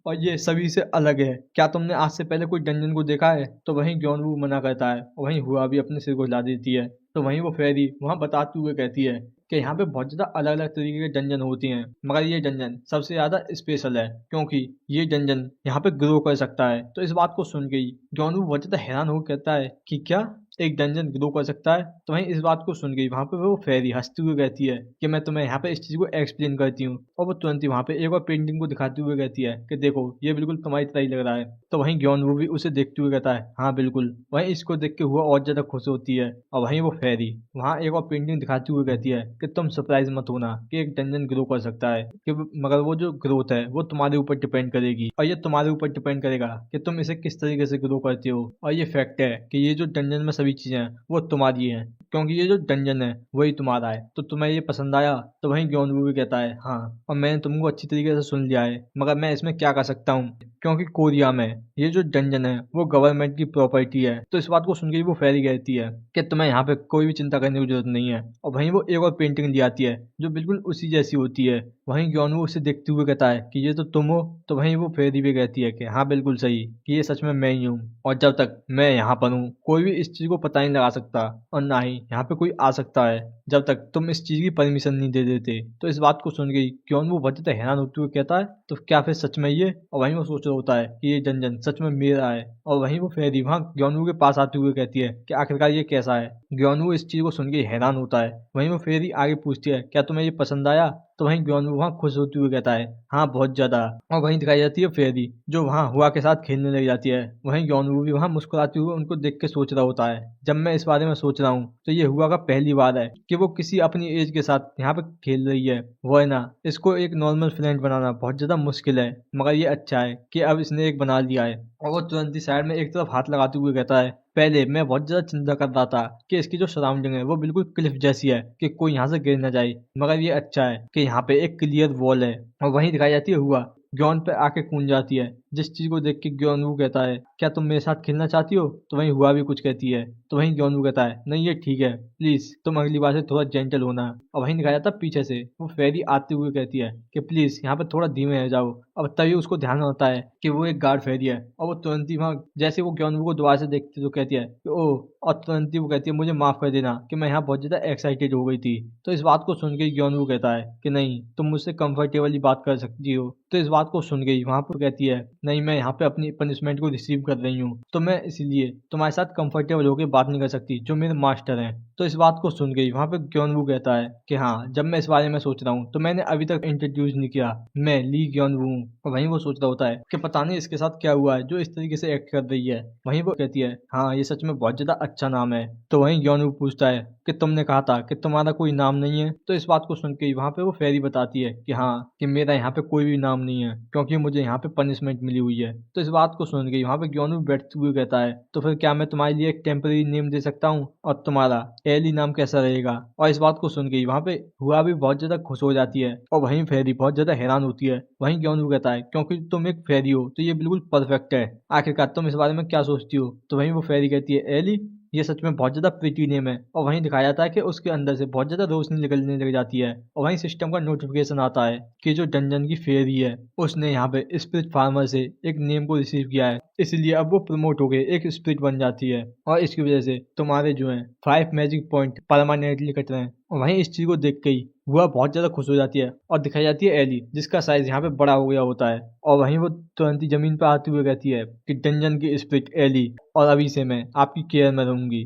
और ये सभी से अलग है। क्या तुमने आज से पहले कोई डंजन को देखा है। तो वहीं ग्योनवू मना करता है, और वहीं हुआ भी अपने सिर को हिला देती है। तो वहीं वो फेरी वहां बताते हुए कहती है कि यहाँ पे बहुत ज्यादा अलग अलग तरीके के डंजन होती हैं, मगर ये डंजन सबसे ज्यादा स्पेशल है क्योंकि ये डंजन यहाँ पे ग्रो कर सकता है। तो इस बात को सुन के ही ग्योनवू बहुत ज्यादा हैरान होकर कहता है कि क्या एक डंजन ग्रो कर सकता है। तो वहीं इस बात को सुन गई वहां पे वो फेरी हंसती हुई कहती है कि मैं तुम्हें यहाँ पे इस चीज को एक्सप्लेन करती हूँ। और वो तुरंत ही वहां पे एक और पेंटिंग को दिखाती हुई कहती है कि देखो ये बिल्कुल तुम्हारी तरह ही लग रहा है। तो वहीं ग्योन वो भी उसे देखते हुए कहता है हाँ बिल्कुल। वहीं इसको देख के हुआ और ज्यादा खुश होती है। और वहीं वो फेरी वहां एक और पेंटिंग दिखाती हुई कहती है कि तुम सरप्राइज मत होना कि एक डंजन ग्रो कर सकता है कि मगर वो जो ग्रोथ है वो तुम्हारे ऊपर डिपेंड करेगी और ये तुम्हारे ऊपर डिपेंड करेगा कि तुम इसे किस तरीके से ग्रो करते हो। और ये फैक्ट है कि ये जो डंजन में सभी चीजें हैं वो तुम्हारी हैं क्योंकि ये जो डंजन है वही तुम्हारा है। तो तुम्हें ये पसंद आया? तो वहीं ग्योनवू भी कहता है हाँ, और मैंने तुमको अच्छी तरीके से सुन लिया है मगर मैं इसमें क्या कर सकता हूँ क्योंकि कोरिया में ये जो डंजन है वो गवर्नमेंट की प्रॉपर्टी है। तो इस बात को सुन के वो फेरी कहती है कि तुम्हें यहाँ पे कोई भी चिंता करने की जरूरत नहीं है। और वहीं वो एक और पेंटिंग ले आती है जो बिल्कुल उसी जैसी होती है। वहीं ग्योनवू उसे देखते हुए कहता है कि ये तो तुम हो। तो वहीं वो फेरी भी कहती है कि हाँ बिल्कुल सही कि ये सच में मैं ही हूँ और जब तक मैं यहाँ पर हूँ कोई भी इस चीज को पता नहीं लगा सकता और ना ही यहाँ पे कोई आ सकता है जब तक तुम इस चीज की परमिशन नहीं दे देते। तो इस बात को सुन के ग्योनवू बहुत ज्यादा हैरान होते हुए कहता है तो क्या फिर सच में ये? और वहीं वो सोच रहा होता है कि ये डंजन सच में मेरा है। और वहीं वो फेरी वहां ग्योनवू के पास आते हुए कहती है कि आखिरकार ये कैसा है। ग्योनवू इस चीज को सुन के हैरान होता है। वहीं वो फेरी आगे पूछती है क्या तुम्हें ये पसंद आया? तो वहीं ग्योनवू वहां खुश होते हुए कहता है हाँ बहुत ज्यादा। और वहीं दिखाई जाती है फेरी जो वहां हुआ के साथ खेलने लग जाती है। वहीं ग्योनवू भी वहां मुस्कुराते हुए उनको देख के सोच रहा होता है जब मैं इस बारे में सोच रहा हूँ तो ये हुआ का पहली बार है कि वो किसी अपनी एज के साथ यहाँ पे खेल रही है। वो है ना, इसको एक नॉर्मल फ्रेंड बनाना बहुत ज्यादा मुश्किल है मगर ये अच्छा है कि अब इसने एक बना लिया है। और वो तुरंत ही साइड में एक तरफ हाथ लगाते हुए कहता है पहले मैं बहुत ज्यादा चिंता कर रहा था कि इसकी जो सराउंडिंग है वो बिल्कुल क्लिफ जैसी है कि कोई यहाँ से गिर ना जाए मगर ये अच्छा है कि यहाँ पे एक क्लियर वॉल है। और वहीं दिखाई जाती है हुआ ग्योन पे आके कूद जाती है जिस चीज को देख के ग्योनवू कहता है क्या तुम मेरे साथ खेलना चाहती हो? तो वहीं हुआ भी कुछ कहती है। तो वहीं ग्योनवू कहता है नहीं ये ठीक है, प्लीज तुम अगली बार से थोड़ा जेंटल होना। और वहीं दिखाया जाता है पीछे से वो फेरी आते हुए कहती है कि प्लीज यहाँ पे थोड़ा धीमे रह जाओ। अब तभी उसको ध्यान होता है कि वो एक गार्ड फेरी है और वो तुरंत ही वहाँ जैसे वो ग्योनवू को दोबारा से देखती तो कहती है कि ओ। और तुरंत ही वो कहती है मुझे माफ कर देना कि मैं यहाँ बहुत ज्यादा एक्साइटेड हो गई थी। तो इस बात को सुन के ग्योनवू कहता है कि नहीं तुम मुझसे कंफर्टेबली बात कर सकती हो। तो इस बात को सुन गई वहां पर कहती है नहीं मैं यहाँ पे अपनी पनिशमेंट को रिसीव कर रही हूँ तो मैं इसलिए तुम्हारे साथ कंफर्टेबल होकर बात नहीं कर सकती जो मेरे मास्टर हैं। तो इस बात को सुन गई वहां पे ग्योनवू कहता है कि हाँ जब मैं इस बारे में सोच रहा हूँ तो मैंने अभी तक इंट्रोड्यूस नहीं किया, मैं ली ग्योनवू हूँ। और वहीं वो सोच रहा होता है कि पता नहीं इसके साथ क्या हुआ है जो इस तरीके से एक्ट कर रही है। वहीं वो कहती है हाँ ये सच में बहुत ज्यादा अच्छा नाम है। तो वहीं ग्योनवू पूछता है कि तुमने कहा था कि तुम्हारा कोई नाम नहीं है। तो इस बात को सुन के वहां पे वो फेरी बताती है कि हाँ कि मेरा यहाँ पे कोई भी नाम नहीं है क्योंकि मुझे यहाँ पे पनिशमेंट मिली हुई है। तो इस बात को सुन के वहां पे ग्योनवू बैठते हुए कहता है तो फिर क्या मैं तुम्हारे लिए एक टेम्पररी नेम दे सकता हूँ और तुम्हारा एली नाम कैसा रहेगा? और इस बात को सुन के वहां पे हुआ भी बहुत ज्यादा खुश हो जाती है और वहीं फेरी बहुत ज्यादा हैरान होती है। वहीं ग्योनवू कहता है क्योंकि तुम एक फेरी हो तो ये बिल्कुल परफेक्ट है, आखिरकार तुम इस बारे में क्या सोचती हो? तो वहीं वो फेरी कहती है एली ये सच में बहुत ज्यादा प्रीटी नेम है। और वहीं दिखाया जाता है कि उसके अंदर से बहुत ज्यादा रोशनी निकलने लग जाती है और वहीं सिस्टम का नोटिफिकेशन आता है कि जो डंजन की फेरी है उसने यहाँ पे स्पिरिट फार्मर से एक नेम को रिसीव किया है, इसलिए अब वो प्रमोट हो गए एक स्पिरिट बन जाती है और इसकी वजह से तुम्हारे जो है 5 मैजिक पॉइंट परमानेंटली कट रहे हैं। और वहीं इस चीज को देख के ही वह बहुत ज्यादा खुश हो जाती है और दिखाई जाती है एली जिसका साइज यहाँ पे बड़ा हो गया होता है। और वहीं वो तुरंत ही जमीन पर आते हुए कहती है कि डंजन की स्पिरिट एली और अभी से मैं आपकी केयर में रहूंगी।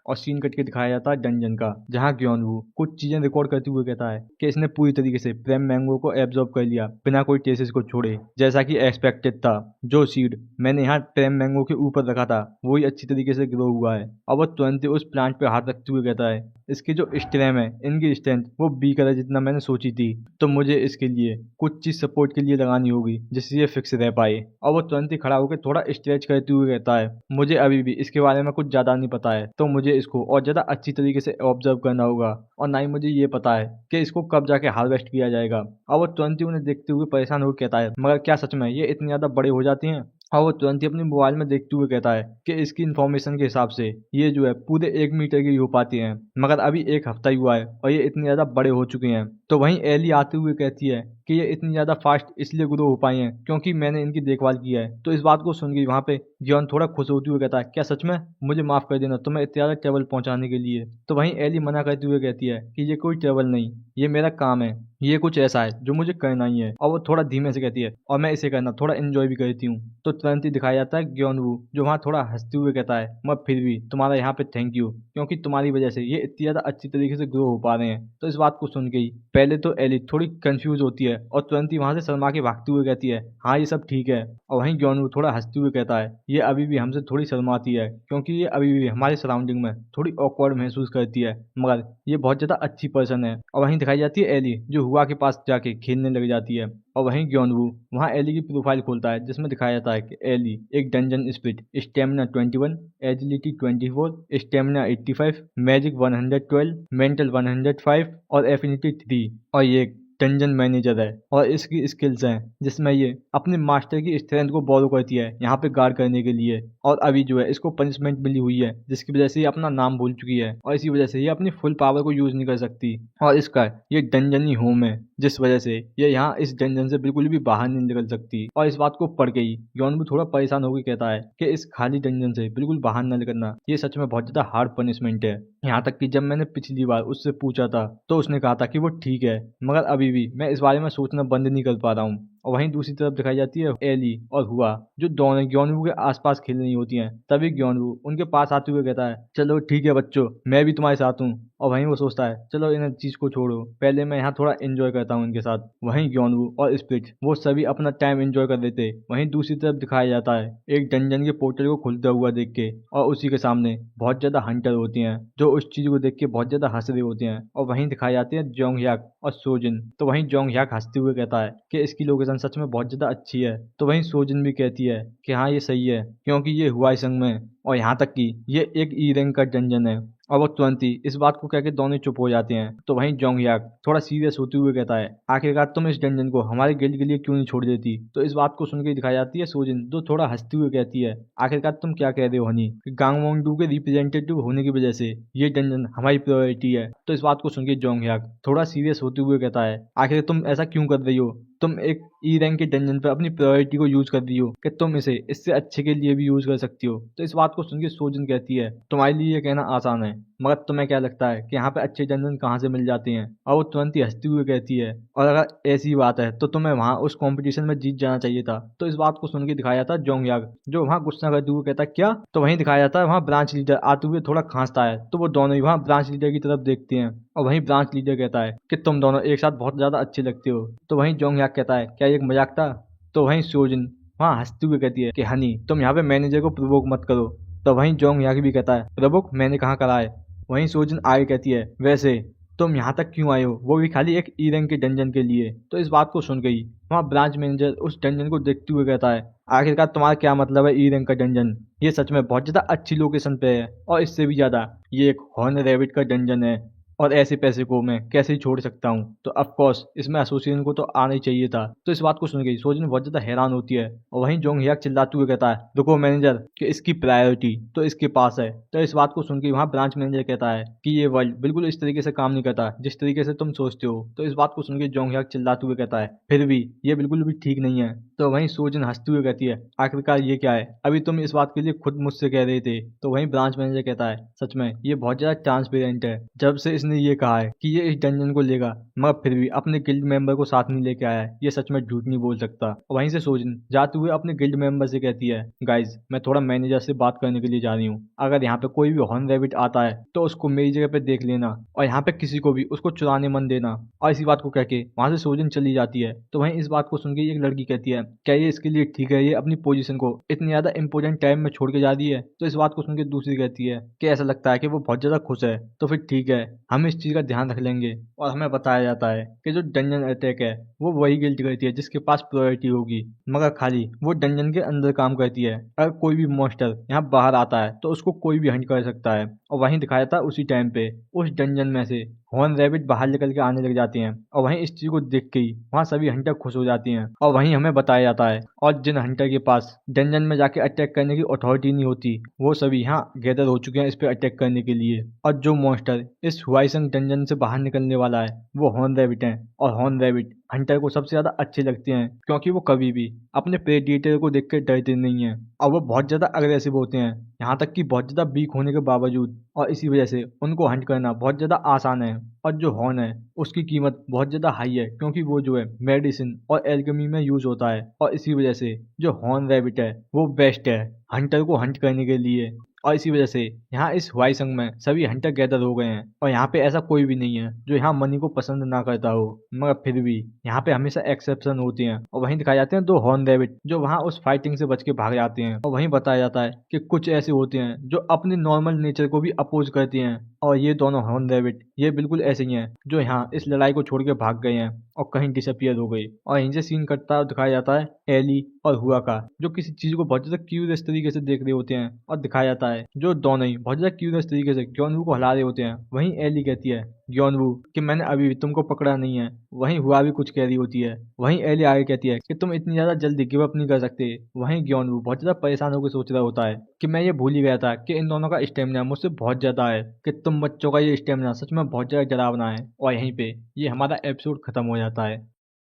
और सीन कट के दिखाया जाता है डंजन का जहाँ ग्योनवू कुछ चीजें रिकॉर्ड करते हुए कहता है कि इसने पूरी तरीके से प्रेम मैंगो को एब्जॉर्ब कर लिया बिना कोई ट्रेसेस को छोड़े जैसा कि एक्सपेक्टेड था। जो सीड मैंने यहाँ प्रेम मैंगो के ऊपर रखा था वही अच्छी तरीके से ग्रो हुआ है। और वो तुरंत ही उस प्लांट पे हाथ रखते हुए कहता है इसकी जो स्टेम है इनकी स्ट्रेंथ वो बी कलर जितना मैंने सोची थी तो मुझे इसके लिए कुछ चीज सपोर्ट के लिए लगानी होगी जिससे ये फिक्स रह पाए। और वो तुरंत ही खड़ा होकर थोड़ा स्ट्रेच करते हुए कहता है मुझे अभी भी इसके बारे में कुछ ज्यादा नहीं पता है तो मुझे इसको और ज्यादा अच्छी तरीके से ऑब्जर्व करना होगा और ना ही मुझे ये पता है कि इसको कब जाके हार्वेस्ट किया जाएगा। और वो तुरंत ही उन्हें देखते हुए परेशान होकर कहता है मगर क्या सच में ये इतनी ज्यादा बड़े हो जाती हैं? और वो तुरंत ही अपने मोबाइल में देखते हुए कहता है कि इसकी इन्फॉर्मेशन के हिसाब से ये जो है पूरे 1 मीटर की हो पाती हैं मगर अभी 1 हफ्ता ही हुआ है और ये इतनी ज्यादा बड़े हो चुके हैं। तो वहीं एली आते हुए कहती है कि ये इतनी ज्यादा फास्ट इसलिए ग्रो हो पाई हैं क्योंकि मैंने इनकी देखभाल किया है। तो इस बात को सुन के वहां पे जॉन थोड़ा खुश होते हुए कहता है, क्या सच में? मुझे माफ कर देना तुम्हें इतना ज्यादा ट्रबल पहुंचाने के लिए। तो वहीं एली मना करते हुए कहती है कि ये कोई ट्रबल नहीं, ये मेरा काम है, ये कुछ ऐसा है जो मुझे करना ही है। और वो थोड़ा धीमे से कहती है, और मैं इसे करना थोड़ा एंजॉय भी करती हूँ। तो तुरंत ही दिखाया जाता है ग्योनवू जो वहाँ थोड़ा हंसते हुए कहता है, मैं फिर भी तुम्हारा यहाँ पे थैंक यू, क्योंकि तुम्हारी वजह से ये इतनी ज्यादा अच्छी तरीके से ग्रो हो पा रहे हैं। तो इस बात को सुन के ही पहले तो एली थोड़ी कंफ्यूज होती है और तुरंत ही वहां से शर्मा के भागते हुए कहती है, हाँ ये सब ठीक है। और वहीं ग्योनवू थोड़ा हंसते हुए कहता है, ये अभी भी हमसे थोड़ी शर्माती है क्योंकि ये अभी भी हमारे सराउंडिंग में थोड़ी ऑकवर्ड महसूस करती है, मगर ये बहुत ज्यादा अच्छी पर्सन है। और वहीं दिखाई जाती है एली जो हुआ के पास जाके खेलने लग जाती है। और वहीं ग्योनवू वहाँ एली की प्रोफाइल खोलता है जिसमें दिखाया जाता है कि एली एक dungeon spirit, stamina 21, agility 24, stamina 85, magic 112, mental 105 और एफिनिटी 3। और ये एक डंजन मैनेजर है और इसकी स्किल्स हैं जिसमें ये अपने मास्टर की स्ट्रेंथ को बोरो करती है यहाँ पे गार्ड करने के लिए। और अभी जो है इसको पनिशमेंट मिली हुई है जिसकी वजह से ये अपना नाम भूल चुकी है और इसी वजह से ये अपनी फुल पावर को यूज नहीं कर सकती। और इसका ये डंजन ही होम है जिस वजह से ये यहाँ इस डंजन से बिल्कुल भी बाहर नहीं निकल सकती। और इस बात को पढ़ के ही यौन भी थोड़ा परेशान होकर कहता है कि इस खाली डंजन से बिल्कुल बाहर न निकलना ये सच में बहुत ज्यादा हार्ड पनिशमेंट है। यहाँ तक कि जब मैंने पिछली बार उससे पूछा था तो उसने कहा था कि वो ठीक है, मगर अभी भी मैं इस बारे में सोचना बंद नहीं कर पा रहा हूँ। और वहीं दूसरी तरफ दिखाई जाती है एली और हुआ जो दोनों ग्योनवू के आसपास खेल रही होती हैं। तभी ग्योनवू उनके पास आते हुए कहता है, चलो ठीक है बच्चों, मैं भी तुम्हारे साथ हूँ। और वहीं वो सोचता है, चलो इन चीज को छोड़ो, पहले मैं यहाँ थोड़ा एंजॉय करता हूँ इनके साथ। वहीं ग्योनवू और स्पिरिट वो सभी अपना टाइम एंजॉय कर देते। वहीं दूसरी तरफ दिखाया जाता है एक डंजन के पोर्टल को खुलता हुआ देख के, और उसी के सामने बहुत ज्यादा हंटर होती हैं जो उस चीज को देख के बहुत ज्यादा हंस रहे होते हैं। और वहीं दिखाई जाती है जोंग ह्याक और सोजिन। तो वहीं जोंग ह्याक हंसते हुए कहता है कि इसकी लोकेशन सच में बहुत ज्यादा अच्छी है। तो वहीं सोजिन भी कहती है कि हाँ ये सही है क्योंकि ये हुआई संग में, और यहाँ तक कि ये एक ई रैंक का डंजन है। और वो तुरंत ही इस बात को कह के दोनों चुप हो जाते हैं। तो वहीं जोंग याक थोड़ा सीरियस होते हुए कहता है, आखिरकार तुम इस डंजन को हमारे गिल्ड के लिए क्यों नहीं छोड़ देती? तो इस बात को सुन के दिखाई जाती है सोजिन जो थोड़ा हंसती हुए कहती है, आखिरकार तुम क्या कह रहे हो हनी? गांगवोंग के रिप्रेजेंटेटिव होने की वजह से ये डंजन हमारी प्रायोरिटी है। तो इस बात को सुन के जोंग याक थोड़ा सीरियस होते हुए कहता है, आखिर तुम ऐसा क्यों कर रही हो? तुम एक ई रैंक के डंजन पर अपनी प्रायोरिटी को यूज कर रही हो कि तुम इसे इससे अच्छे के लिए भी यूज कर सकती हो। तो इस बात को सुन के सोजन कहती है, तुम्हारे लिए ये कहना आसान है, मगर तुम्हें क्या लगता है कि यहाँ पे अच्छे डंजन कहाँ से मिल जाते हैं? और वो तुरंत ही हंसती हुए कहती है, और अगर ऐसी बात है तो तुम्हें वहाँ उस कंपटीशन में जीत जाना चाहिए था। तो इस बात को सुन के दिखाया जाता है जोंग याग जो वहाँ गुस्सा करते हुए कहता है, क्या? तो वहीं दिखाया जाता है वहाँ ब्रांच लीडर आते हुए थोड़ा खांसता है। तो वो दोनों ही वहाँ ब्रांच लीडर की तरफ देखते हैं और वहीं ब्रांच लीडर कहता है कि तुम दोनों एक साथ बहुत ज्यादा अच्छे लगते हो। तो वहीं जोंग याग कहता है, क्या ये एक मजाक था? तो वहीं सोजिन वहाँ हंसते हुए कहती है कि हनी तुम यहाँ पे मैनेजर को प्रोवोक मत करो। तो वहीं जोंग याग भी कहता है, प्रोवोक मैंने कहाँ करा है? वहीं सोजिन आगे कहती है, वैसे तुम यहाँ तक क्यों आए हो, वो भी खाली एक ई रैंक के डंजन के लिए? तो इस बात को सुन गई वहाँ ब्रांच मैनेजर उस डंजन को देखते हुए कहता है, आखिरकार तुम्हारा क्या मतलब है ई रैंक का डंजन? ये सच में बहुत ज्यादा अच्छी लोकेशन पे है, और इससे भी ज्यादा ये एक हॉर्न रैबिट का डंजन है, और ऐसे पैसे को मैं कैसे ही छोड़ सकता हूँ? तो ऑफ कोर्स इसमें एसोसिएशन को तो आना ही चाहिए था। तो इस बात को सुन गई सोजिन बहुत ज्यादा हैरान होती है और वहीं जोंग हियाक चिल्लाते हुए कहता है, रुको मैनेजर, कि इसकी प्रायोरिटी तो इसके पास है। तो इस बात को सुन के वहाँ ब्रांच मैनेजर कहता है कि ये वर्ल्ड बिल्कुल इस तरीके से काम नहीं करता जिस तरीके से तुम सोचते हो। तो इस बात को सुन के जोंग हियाक चिल्लाते हुए कहता है, फिर भी ये बिल्कुल भी ठीक नहीं है। तो वहीं सोजिन हंसते हुए कहती है, आखिरकार ये क्या है? अभी तुम इस बात के लिए खुद मुझसे कह रहे थे। तो वहीं ब्रांच मैनेजर कहता है, सच में ये बहुत ज्यादा ट्रांसपेरेंट है, जब से इसने ये कहा है कि ये इस डंजन को लेगा, मगर फिर भी अपने गिल्ड मेंबर को साथ नहीं लेके आया है, ये सच में झूठ नहीं बोल सकता। वहीं से सोजिन जाते हुए अपने गिल्ड मेंबर से कहती है, गाइज मैं थोड़ा मैनेजर से बात करने के लिए जा रही हूँ, अगर यहाँ पे कोई भी हॉर्न रैबिट आता है तो उसको मेरी जगह पे देख लेना, और यहाँ पे किसी को भी उसको चुराने मन देना। और इसी बात को कह के वहां से सोजिन चली जाती है। तो वहीं इस बात को सुन के एक लड़की कहती है, क्या ये इसके लिए ठीक है ये अपनी पोजीशन को इतनी ज्यादा इंपॉर्टेंट टाइम में छोड़ के जा रही है? तो इस बात को सुन के दूसरी कहती है कि ऐसा लगता है कि वो बहुत ज्यादा खुश है, तो फिर ठीक है, हम इस चीज का ध्यान रख लेंगे। और हमें बताया जाता है कि जो डंजन अटैक है वो वही गिल्ड करती है जिसके पास प्रायोरिटी होगी, मगर खाली वो डंजन के अंदर काम करती है। अगर कोई भी मॉन्स्टर यहाँ बाहर आता है तो उसको कोई भी हंट कर सकता है। और वहीं दिखाया था उसी टाइम पे उस डंजन में से हॉर्न रैबिट बाहर निकल के आने लग जाती हैं और वहीं इस चीज को देख के ही वहाँ सभी हंटर खुश हो जाती हैं और वहीं हमें बताया जाता है और जिन हंटर के पास डंजन में जाके अटैक करने की अथॉरिटी नहीं होती वो सभी यहाँ गैदर हो चुके हैं इस पे अटैक करने के लिए। और जो मॉन्स्टर इस हुआइसंग डंजन से बाहर निकलने वाला है वो हॉर्न रैबिट है और हॉर्न रैबिट हंटर को सबसे ज्यादा अच्छे लगते हैं क्योंकि वो कभी भी अपने प्रेडिएटर को देख कर डरते नहीं हैं और वो बहुत ज्यादा अग्रेसिव होते हैं, यहाँ तक कि बहुत ज्यादा वीक होने के बावजूद। और इसी वजह से उनको हंट करना बहुत ज्यादा आसान है। और जो हॉर्न है उसकी कीमत बहुत ज्यादा हाई है क्योंकि वो जो है मेडिसिन और एल्केमी में यूज होता है और इसी वजह से जो हॉर्न रैबिट है वो बेस्ट है हंटर को हंट करने के लिए। और इसी वजह से यहाँ इस हुआई संघ में सभी हंटर गैदर हो गए हैं और यहाँ पे ऐसा कोई भी नहीं है जो यहाँ मनी को पसंद ना करता हो, मगर फिर भी यहाँ पे हमेशा एक्सेप्शन होते हैं। और वहीं दिखाए जाते हैं दो हॉर्न रैबिट जो वहाँ उस फाइटिंग से बच के भाग जाते हैं। और वहीं बताया जाता है कि कुछ ऐसे होते हैं जो अपने नॉर्मल नेचर को भी अपोज करते हैं और ये दोनों हॉर्न रैबिट ये बिल्कुल ऐसे ही हैं जो यहाँ इस लड़ाई को छोड़ के भाग गए हैं और कहीं डिसअपियर हो गए। और यहीं से सीन कटता हुआ दिखाया जाता है एली और हुआ का जो किसी चीज को बहुत ज्यादा क्यूरियस तरीके से देख रहे होते हैं और दिखाया जाता है जो दोनों ही बहुत ज्यादा क्यूरियस तरीके से ग्योनवू को हिला रहे होते हैं। वहीं एली कहती है ग्योनवू कि मैंने अभी भी तुमको पकड़ा नहीं है। वहीं हुआ भी कुछ कह रही होती है। वहीं एली आगे कहती है कि तुम इतनी ज्यादा जल्दी गिव अप नहीं कर सकते। वहीं ग्योनवू बहुत ज्यादा परेशान होकर सोच रहा होता है कि मैं ये भूल ही गया था कि इन दोनों का स्टेमिना मुझसे बहुत ज्यादा है, कि तुम बच्चों का ये स्टेमिना सच में बहुत ज्यादा डरावना है। और यहीं पे ये हमारा एपिसोड खत्म हो जाता है।